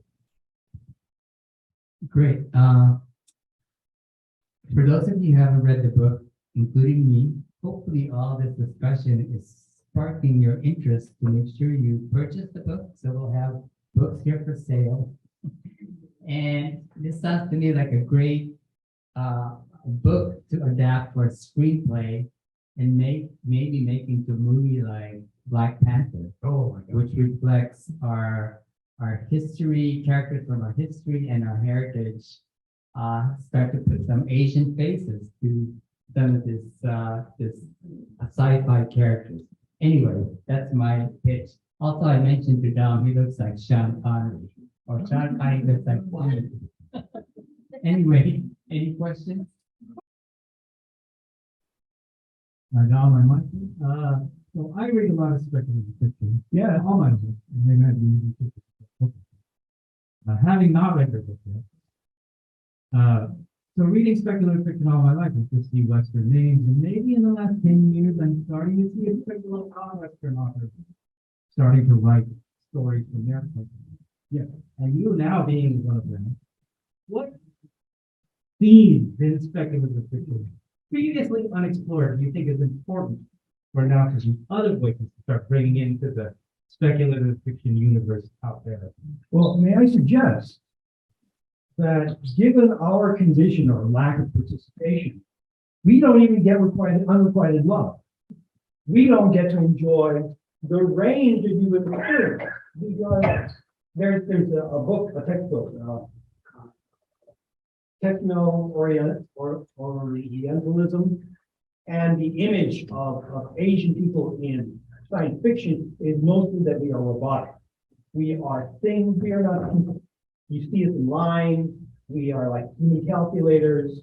Speaker 6: Great. For those of you who haven't read the book, including me, hopefully all this discussion is sparking your interest to make sure you purchase the book. So we'll have books here for sale. And this sounds to me like a great book to adapt for a screenplay and maybe making to a movie like Black Panther,
Speaker 2: Oh my God.
Speaker 6: which reflects our history, characters from our history and our heritage. Start to put some Asian faces to some of this sci-fi characters. Anyway, that's my pitch. Also, I mentioned to Dom, he looks like Sean Connery, or Sean Connery looks like Connery. Anyway, any questions?
Speaker 7: Now my mic. So I read a lot of speculative fiction. Yeah, all my books. And they might be easy to having not read the book yet. So reading speculative fiction all my life is just see Western names, and maybe in the last 10 years, I'm starting to see a particular non-Western authors starting to write stories from their point of view. Yeah, and you now being one of them, what themes in speculative fiction previously unexplored do you think is important for now for some other voices to start bringing into the speculative fiction universe out there?
Speaker 2: Well, may I suggest that given our condition or lack of participation, we don't even get unrequited love. We don't get to enjoy the range of human experience. Because there's a book, a textbook, Orientalism, and the image of Asian people in science fiction is mostly that we are robotic. We are things, we are not people. You see us in line, we are like human calculators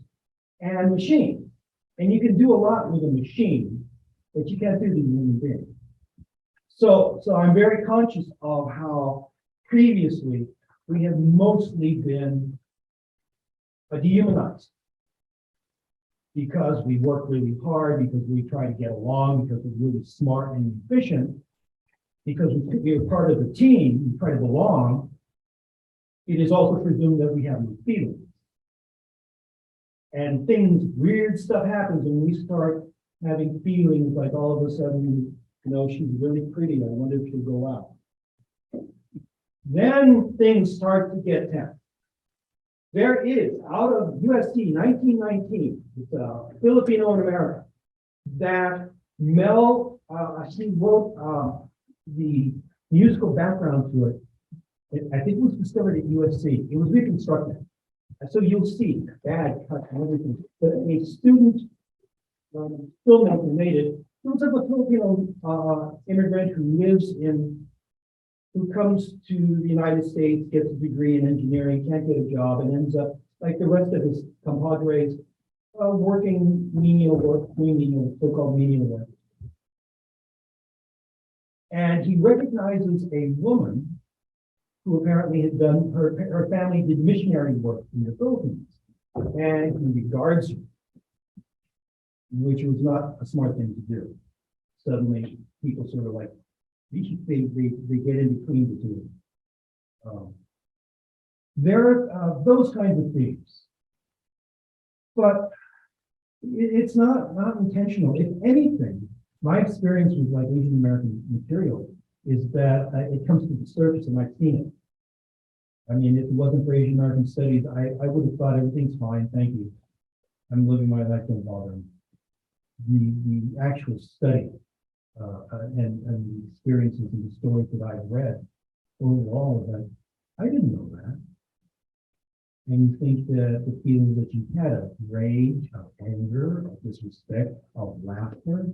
Speaker 2: and machines. And you can do a lot with a machine, but you can't do the human being. So I'm very conscious of how previously we have mostly been dehumanized. Because we work really hard, because we try to get along, because we're really smart and efficient, because we are part of the team, we try to belong, it is also presumed that we have no feelings. And weird stuff happens when we start having feelings, like all of a sudden, she's really pretty, I wonder if she'll go out. Then things start to get tense. There is, out of USC 1919, it's Filipino in America, that she wrote the musical background to it. I think it was discovered at USC. It was reconstructed. So you'll see bad cut and everything. But a student filmmaker made it. It was of a Filipino immigrant who comes to the United States, gets a degree in engineering, can't get a job, and ends up, like the rest of his compadres, working menial work, so-called menial work. And he recognizes a woman who apparently had done, her family did missionary work in the Philippines, and he regards her, which was not a smart thing to do. Suddenly, people sort of like, they get in between the two. There are those kinds of themes, but it's not intentional. If anything, my experience with like Asian American material is that it comes to the surface and I've seen it. I mean, if it wasn't for Asian American studies, I would have thought everything's fine, thank you. I'm living my life, don't bother me. The actual study and the experiences and the stories that I've read overall, that I didn't know that. And you think that the feelings that you had of rage, of anger, of disrespect, of laughter.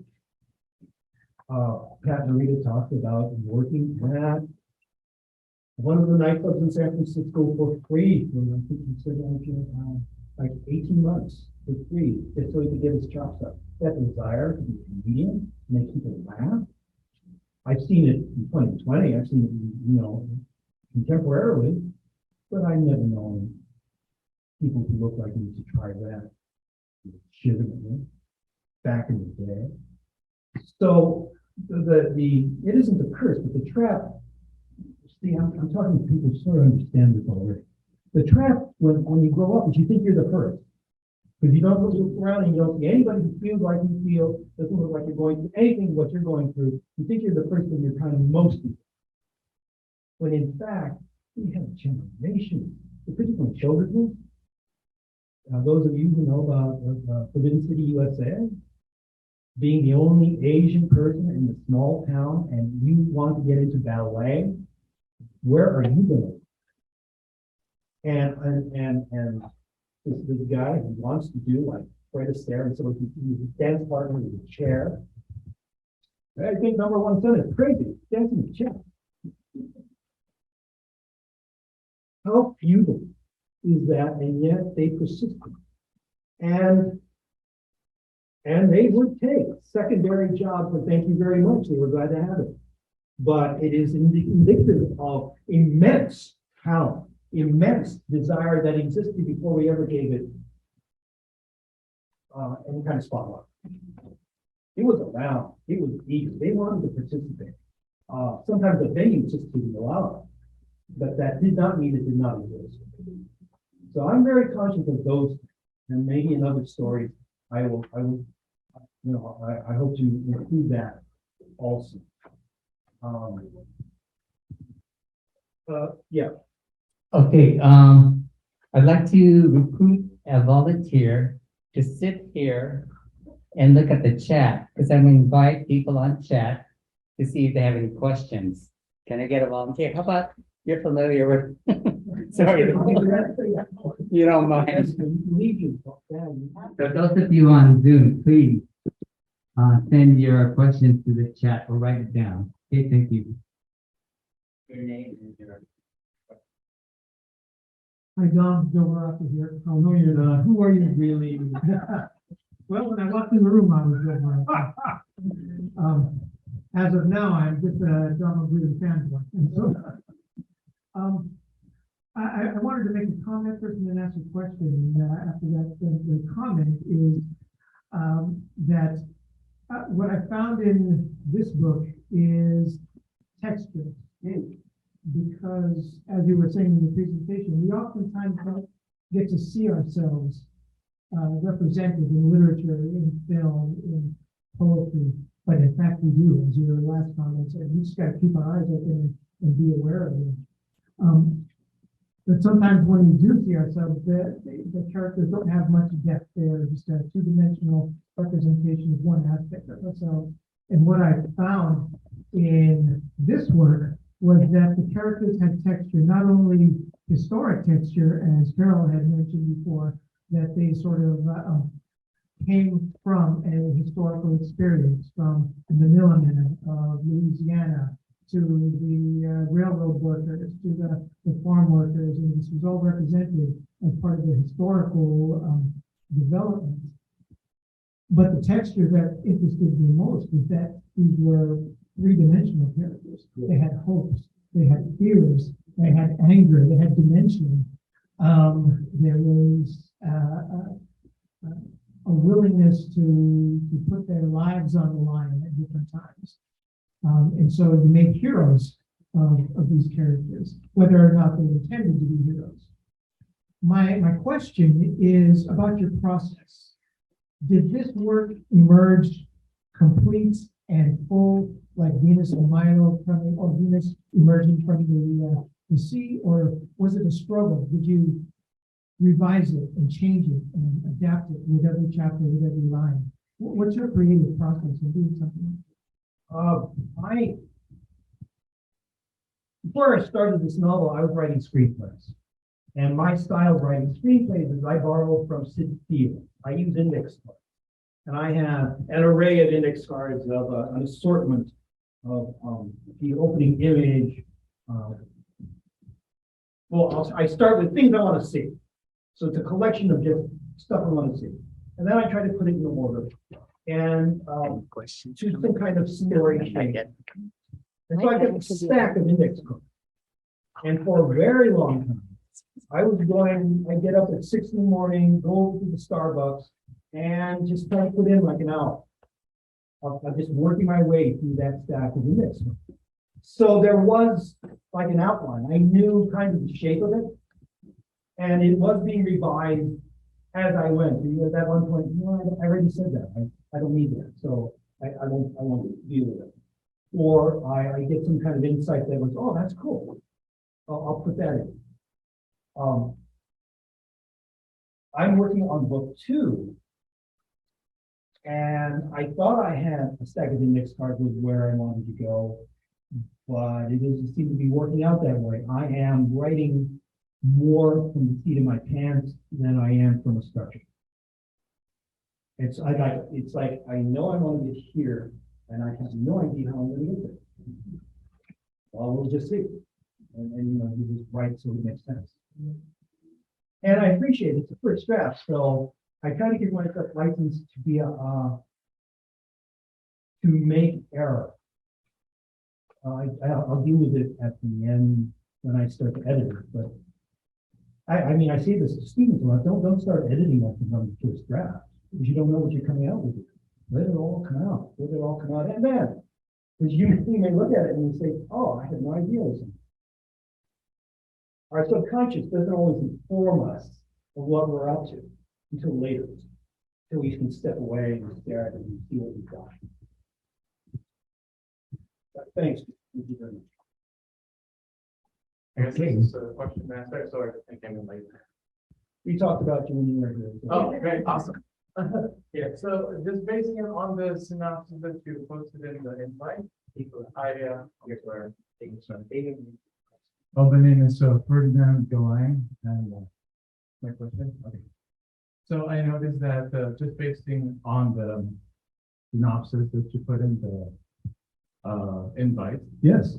Speaker 2: Pat Narita talked about working at one of the nightclubs in San Francisco for free. I think he said like 18 months for free, just so he could get his chops up. That desire to be a comedian, make people laugh. I've seen it in 2020, I've seen it, contemporarily, but I've never known people who look like me to try that legitimately back in the day. So it isn't a curse, but the trap, see, I'm talking to people who sort of understand this already. The trap when you grow up is you think you're the first. Because you don't look around and you don't see anybody who feels like you feel, doesn't look like you're going through anything what you're going through. You think you're the first and you're kind of most people. When in fact, we have generations, particularly children. Those of you who know about Forbidden City, USA, being the only Asian person in the small town and you want to get into ballet, where are you going? And this guy who wants to do like Fred Astaire, and so he's a dance partner with a chair. I think number one son is crazy, dancing with a chair. How futile is that? And yet they persisted. And they would take secondary jobs, but thank you very much. They were glad to have it. But it is indicative of immense talent, immense desire that existed before we ever gave it any kind of spotlight. It was around. It was eager. They wanted to participate. Sometimes the venue just didn't allow it, but that did not mean it did not exist. So I'm very conscious of those, and maybe in other stories, I will, I hope to include that also. Yeah.
Speaker 6: Okay, I'd like to recruit a volunteer to sit here and look at the chat, because I'm going to invite people on chat to see if they have any questions. Can I get a volunteer? How about you're familiar with, sorry, you don't mind. So those of you on Zoom, please send your questions to the chat or write it down. Okay, thank you. Your name and your.
Speaker 8: Hi, Don, Joe Baraka here. Oh, no, you're not. Who are you really? Well, when I walked in the room, I was Joe Baraka. As of now, I'm just a John Magwili fanboy. And so, I wanted to make a comment first and then ask a question. After that, the comment is that what I found in this book is texture. Because, as you were saying in the presentation, we oftentimes don't get to see ourselves represented in literature, in film, in poetry, but in fact we do, as your last comment said. We just got to keep our eyes open and be aware of it. But sometimes when we do see ourselves, the characters don't have much depth. They're just a two-dimensional representation of one aspect of ourselves. And what I found in this work was that the characters had texture, not only historic texture, as Carol had mentioned before, that they sort of came from a historical experience, from the Manila Men of Louisiana to the railroad workers, to the farm workers, and this was all represented as part of the historical development. But the texture that interested me most was that these were three-dimensional characters. They had hopes, they had fears, they had anger, they had dimension. There was a willingness to put their lives on the line at different times. And so you make heroes of these characters, whether or not they intended to be heroes. My question is about your process. Did this work emerge complete and full, like Venus and Milo coming, or Venus emerging from the sea, or was it a struggle? Did you revise it and change it and adapt it with every chapter, with every line? What's your creative process in doing something?
Speaker 2: Before I started this novel, I was writing screenplays. And my style of writing screenplays is I borrow from Sid Field. I use index cards. And I have an array of index cards of an assortment of the opening image. I start with things I want to see. So it's a collection of just stuff I want to see. And then I try to put it in order. And choose some kind of story shape.
Speaker 4: And so I got a stack of index cards. And for a very long time, I get up at 6 in the morning, go over to the Starbucks, and just try to put in like an hour. I'm just working my way through that stack of index cards. So there was like an outline. I knew kind of the shape of it. And it was being revised as I went. Because at one point, I already said that. I don't need that. So I won't deal with it. Or I get some kind of insight that was, oh, that's cool. I'll put that in. I'm working on book 2. And I thought I had a stack of index cards was where I wanted to go, but it doesn't seem to be working out that way. I am writing more from the seat of my pants than I am from a structure. It's like I know I want to get here, and I have no idea how I'm going to get there. Well, we'll just see. And you just write so it makes sense. And I appreciate it's a first draft, so I kind of give myself license to be to make error. I'll deal with it at the end when I start to edit it. But I mean, I say this to students a lot. Don't start editing after the first draft because you don't know what you're coming out with. Let it all come out. Let it all come out, and then because you may look at it and you say, "Oh, I had no idea this." Our subconscious doesn't always inform us of what we're up to until later, until we can step away and stare at it and see what we've got. Thanks. Thank you very much.
Speaker 9: I guess this is a question and answer, sorry, I came in late.
Speaker 4: We talked about you when you were here.
Speaker 9: Oh, great, awesome. Yeah, so just basing it on the synopsis that you posted in the invite, I guess we're taking some data.
Speaker 6: Oh, my name is Ferdinand Galang, and
Speaker 9: My question, okay. So I noticed that just basing on the synopsis that you put in the invite,
Speaker 4: Yes.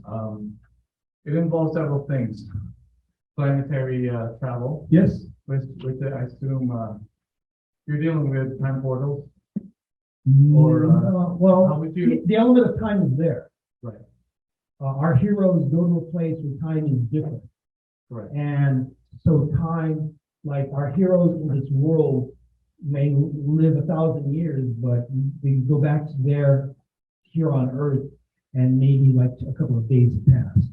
Speaker 9: it involves several things. Planetary travel,
Speaker 4: Yes.
Speaker 9: which I assume you're dealing with time portals.
Speaker 4: Or
Speaker 9: how
Speaker 4: well,
Speaker 9: would you-
Speaker 4: the element of time is there.
Speaker 9: Right.
Speaker 4: Our heroes go to a place where time is different,
Speaker 9: Correct.
Speaker 4: and so time, like our heroes in this world, may live 1,000 years, but they go back to their here on Earth, and maybe like a couple of days pass.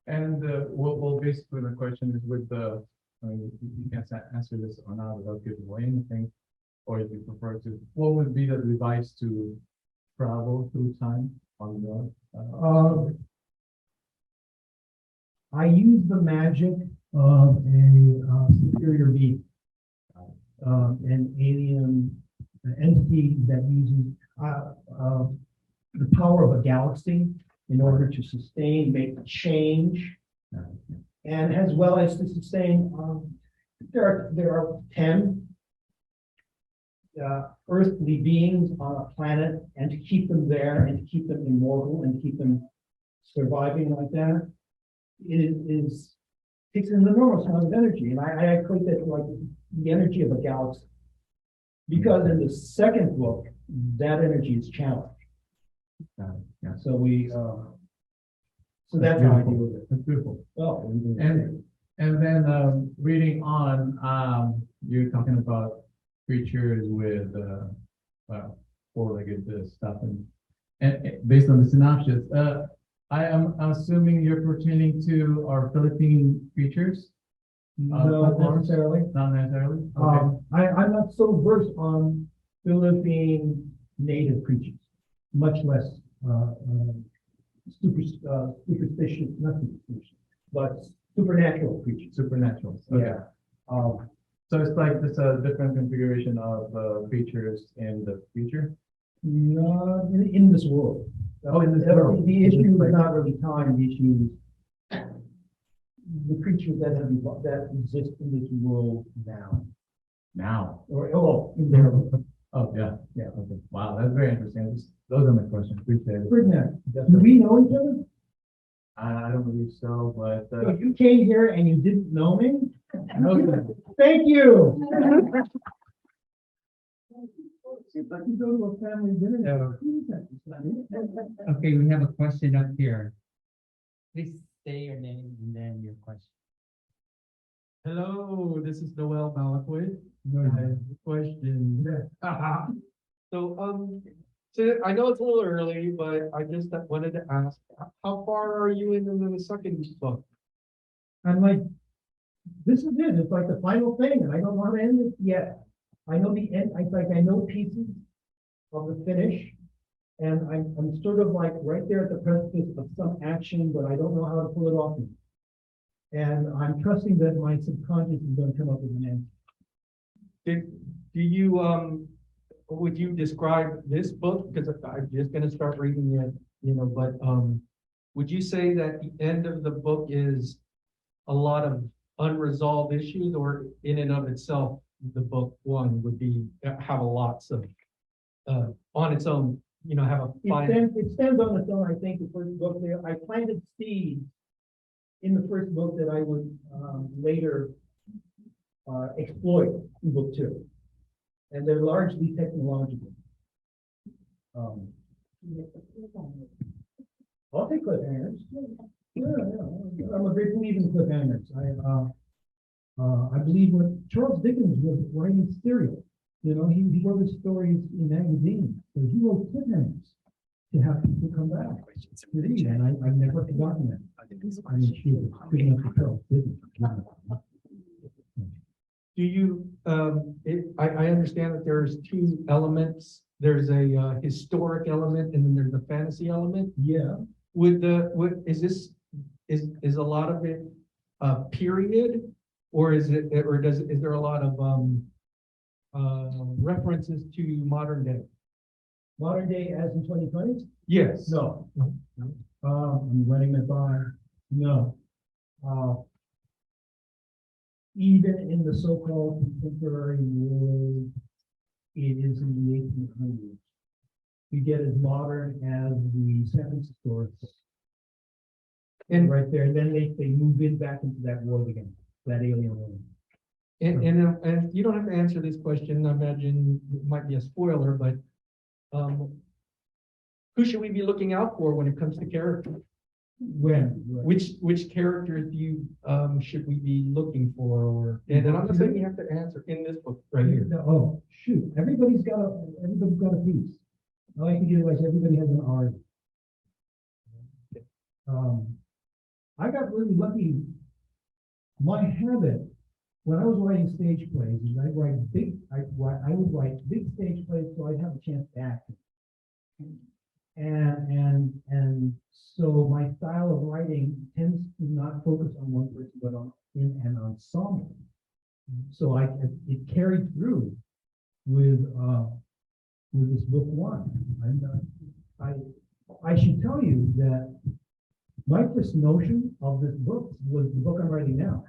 Speaker 9: And well, basically the question is with the, I mean, you can't answer this or not without giving away anything, or if you prefer to, what would be the device to travel through time on the?
Speaker 4: I use the magic of a superior being, an alien entity that uses the power of a galaxy in order to sustain, make change, and as well as to sustain. There are 10 earthly beings on a planet, and to keep them there, and to keep them immortal, and to keep them surviving like that, it takes an enormous amount of energy, and I equate that to like the energy of a galaxy, because in the second book, that energy is challenged.
Speaker 9: Yeah.
Speaker 4: So so that's how I deal with it.
Speaker 9: That's beautiful.
Speaker 4: Oh,
Speaker 9: And then reading on, you're talking about creatures with four-legged stuff, and based on the synopsis, I am assuming you're pertaining to our Philippine creatures.
Speaker 4: not necessarily.
Speaker 9: Not necessarily. Okay.
Speaker 4: I'm not so versed on Philippine native creatures, much less superstitious, not superstitious, but supernatural creatures.
Speaker 9: Supernatural. Okay.
Speaker 4: Yeah.
Speaker 9: So it's like just a different configuration of creatures in the future.
Speaker 4: No, in this world.
Speaker 9: Oh, in this world.
Speaker 4: The issue is not really time. The issue is the creatures that exist in this world now.
Speaker 9: Now.
Speaker 4: Or in there.
Speaker 9: Oh, yeah.
Speaker 4: Yeah.
Speaker 9: Okay. Wow, that's very interesting. Those are my questions. Appreciate it.
Speaker 4: Ferdinand, do we know each other?
Speaker 9: I don't believe so, but
Speaker 4: So you came here and you didn't know me?
Speaker 9: no,
Speaker 4: Thank you.
Speaker 8: Seems like you go to a family dinner.
Speaker 6: Yeah. Okay, we have a question up here. Please say your name and then your question.
Speaker 9: Hello, this is Noel Malakwood.
Speaker 8: No,
Speaker 9: I have a question. So, so I know it's a little early, but I just wanted to ask, how far are you into the second book?
Speaker 8: I'm like, this is it, it's like the final thing, and I don't want to end it yet. I know the end, I know pieces of the finish. And I'm sort of like right there at the precipice of some action, but I don't know how to pull it off. And I'm trusting that my subconscious is gonna come up with an answer.
Speaker 9: Do you, would you describe this book, because I'm just gonna start reading it, but, would you say that the end of the book is a lot of unresolved issues, or in and of itself, the book one would be, have a lots of, on its own, have a fine.
Speaker 8: It stands on its own, I think, the first book there. I planted seeds in the first book that I would later exploit in book two. And they're largely technological. I'll take cliffhangers. Yeah. I'm a great believer in cliffhangers. I believe what Charles Dickens was writing serial. He wrote his stories in magazines, so he wrote cliffhangers to have people come back to read, and I've never forgotten that. I mean, she was good enough for Charles Dickens.
Speaker 9: Do you, I understand that there's two elements. There's a historic element and then there's a fantasy element.
Speaker 8: Yeah,
Speaker 9: Is a lot of it period, or is there a lot of references to modern day?
Speaker 8: modern day as in 2020?
Speaker 9: Yes.
Speaker 8: No. I'm running my bar. No. Even in the so-called contemporary world, it is in the 1800s. We get as modern as the San Francisco. And right there, then they move in back into that world again, that alien world.
Speaker 9: And you don't have to answer this question. I imagine it might be a spoiler, but who should we be looking out for when it comes to character? Which characters do you should we be looking for? And I'm not saying you have to answer in this book right here.
Speaker 8: Oh, shoot. Everybody's got a piece. I like to get like everybody has an art. I got really lucky. My habit when I was writing stage plays is I would write big stage plays so I'd have a chance to act. And so my style of writing tends to not focus on one person, but in an ensemble. So it carried through with this book one. I should tell you that my first notion of this book was the book I'm writing now.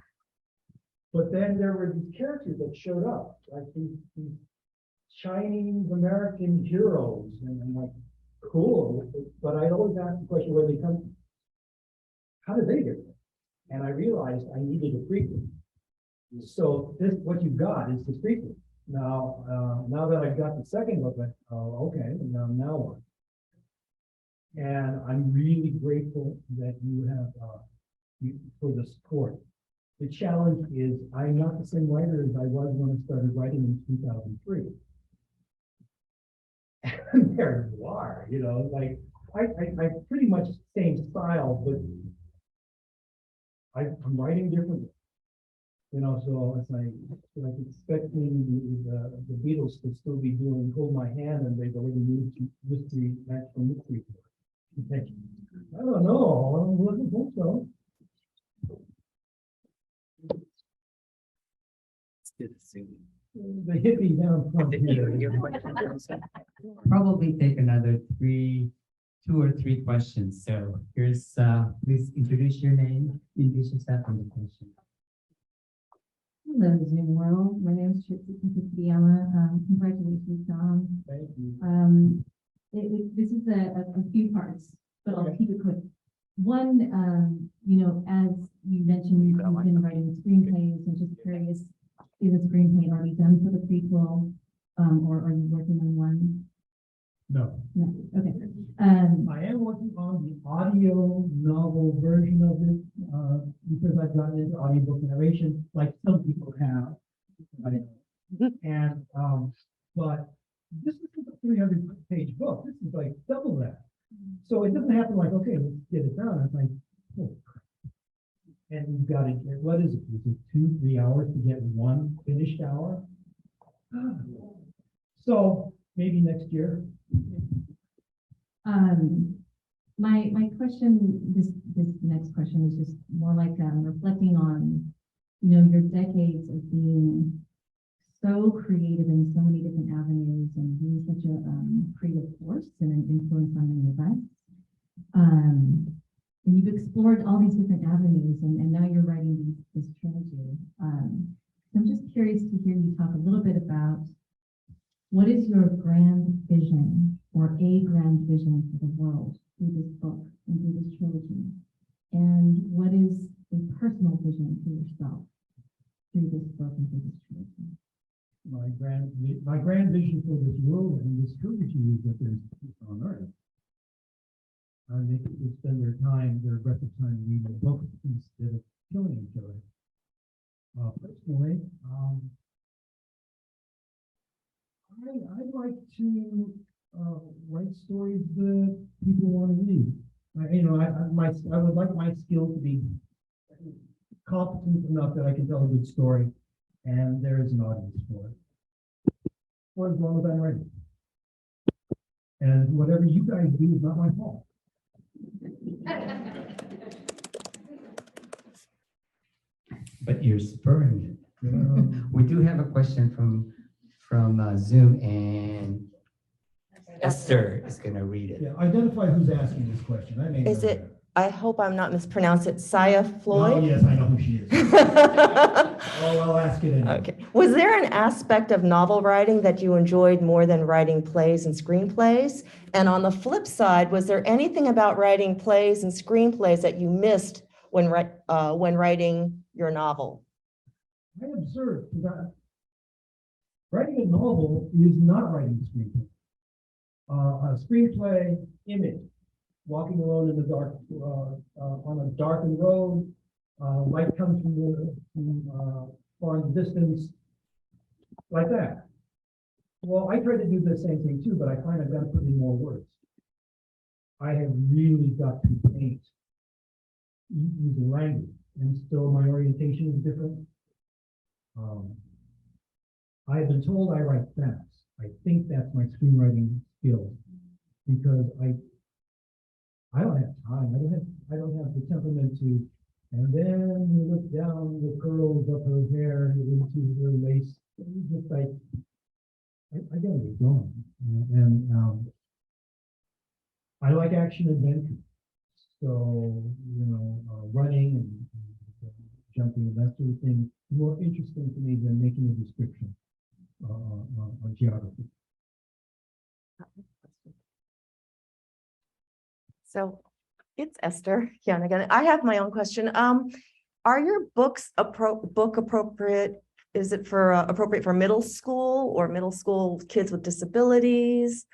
Speaker 8: But then there were these characters that showed up, like these Chinese American heroes, and I'm like, cool. But I always ask the question where they come, how did they get there? And I realized I needed a prequel. So what you got is the prequel. Now that I've got the second book, okay, now what? And I'm really grateful that you have for the support. The challenge is I'm not the same writer as I was when I started writing in 2003. And there you are, like I pretty much same style, but I'm writing differently. So it's like expecting the Beatles to still be doing Hold My Hand, and they've already moved to Natural Mystery. I don't know. I wasn't think so. The hippie down front here.
Speaker 6: Probably take another 2 or 3 questions. So here's, please introduce your name, introduce yourself and the question.
Speaker 10: Hello, Zoom world. My name is Trusty. Congratulations, Dom.
Speaker 8: Thank you.
Speaker 10: This is a few parts, but I'll keep it quick. One, as you mentioned, you've been writing screenplays, and just curious, is a screenplay already done for the prequel? Or are you working on one?
Speaker 2: No.
Speaker 10: No, okay.
Speaker 2: I am working on the audio novel version of it, because I've gotten into audiobook narration, like some people have. Right? And, but this is a 300-page book. This is like double that. So it doesn't happen like, okay, let's get it done. It's like, oh, crap. And you've got to get, what is it? Is it 2-3 hours to get one finished hour? So maybe next year.
Speaker 10: My question, this next question is just more like reflecting on, you know, your decades of being so creative in so many different avenues and being such a creative force and an influence on many of us. And you've explored all these different avenues, and now you're writing this trilogy. So I'm just curious to hear you talk a little bit about what is your grand vision or a grand vision for the world through this book and through this trilogy? And what is a personal vision for yourself through this book and through this trilogy?
Speaker 2: My grand vision for this world and this trilogy is that there's peace on earth. And they could spend their breath of time reading a book instead of killing each other. Personally, I'd like to write stories that people want to read. I would like my skill to be competent enough that I can tell a good story, and there is an audience for it. For as long as I'm ready. And whatever you guys do is not my fault.
Speaker 6: But you're spurring it. We do have a question from Zoom, and Esther is going to read it.
Speaker 2: Yeah, identify who's asking this question. I may
Speaker 11: Is
Speaker 2: know
Speaker 11: it,
Speaker 2: that.
Speaker 11: I hope I'm not mispronouncing it, Saya
Speaker 2: Oh,
Speaker 11: Floyd?
Speaker 2: yes, I know who she is. Oh, I'll ask it anyway.
Speaker 11: Okay. Was there an aspect of novel writing that you enjoyed more than writing plays and screenplays? And on the flip side, was there anything about writing plays and screenplays that you missed when writing your novel?
Speaker 2: I observed that writing a novel is not writing a screenplay. A screenplay, image, walking alone in the dark, on a darkened road, light comes from far in the distance, like that. Well, I try to do the same thing too, but I find I've got to put in more words. I have really got to paint using language, and still my orientation is different. I've been told I write fast. I think that's my screenwriting skill, because I don't have time. I don't have the temperament to. And then you look down the curls of her hair into her lace. It's just like I gotta get going. And I like action adventure. So running and jumping and that sort of thing is more interesting to me than making a description on geography.
Speaker 11: So it's Esther. Yeah, and again, I have my own question. Are your books book appropriate? Is it for appropriate for middle school or middle school kids with disabilities?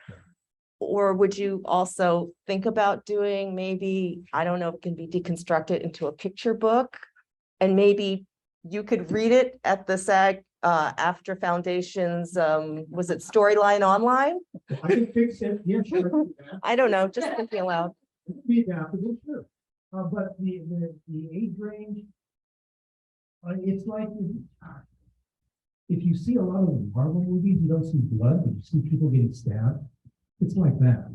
Speaker 11: Or would you also think about doing maybe, I don't know, if it can be deconstructed into a picture book, and maybe you could read it at the SAG after Foundation's, was it Storyline Online?
Speaker 2: I can fix it. Yeah, sure.
Speaker 11: I don't know, just thinking aloud.
Speaker 2: It can be adaptable, sure. But the age range, it's like if you see a lot of the Marvel movies, you don't see blood, but you see people getting stabbed. It's like that.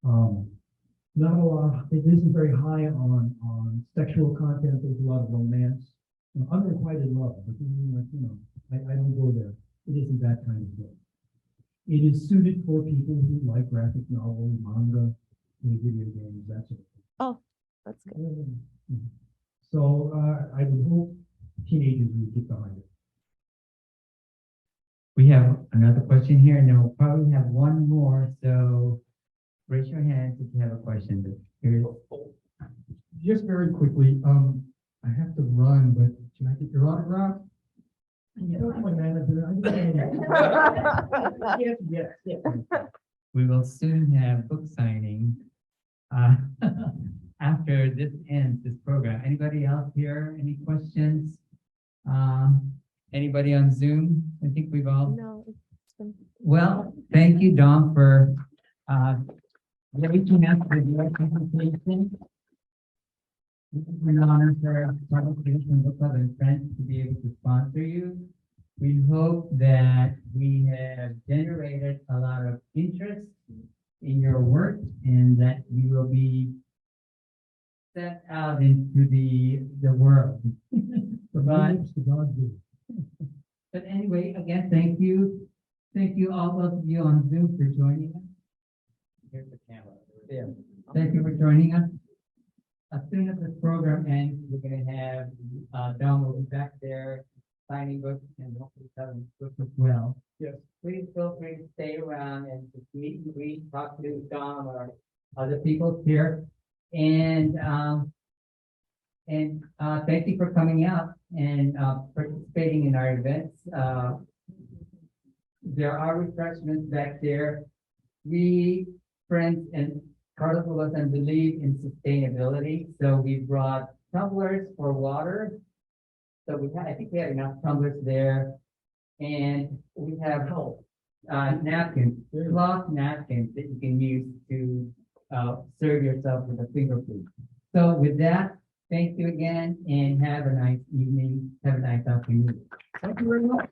Speaker 2: Not a lot. It isn't very high on sexual content. There's a lot of romance. Unrequited love, but I don't go there. It isn't that kind of book. It is suited for people who like graphic novels, manga, video games, that sort of thing.
Speaker 11: Oh, that's good.
Speaker 2: So I would hope teenagers would get behind it.
Speaker 6: We have another question here, and then we'll probably have one more. So raise your hands if you have a question. But here's
Speaker 7: Just very quickly, I have to run, but can I get your autograph?
Speaker 8: You don't want manager. Yes, yes, yes.
Speaker 6: We will soon have book signing after this ends, this program. Anybody else here? Any questions? Anybody on Zoom? I think we've all.
Speaker 11: No. it's been-
Speaker 6: Well, thank you, Dawn, for making us with your presentation. It's an honor for Publication Book Club and friends to be able to sponsor you. We hope that we have generated a lot of interest in your work and that you will be set out into the world. Provide. But anyway, again, thank you. Thank you, all of you on Zoom for joining us. Here's the camera. Yeah. Thank you for joining us. As soon as this program ends, we're gonna have, Don will be back there signing books and hopefully selling books as well.
Speaker 9: Yes.
Speaker 6: Please feel free to stay around and just meet and greet, talk to Don or other people here. And thank you for coming out and participating in our events. There are refreshments back there. We, friends and Carlos and believe in sustainability, so we brought tumblers for water. So I think we have enough tumblers there, and we have napkins, cloth napkins that you can use to serve yourself with a finger food. So with that, thank you again, and have a nice evening. Have a nice afternoon. Thank you very much.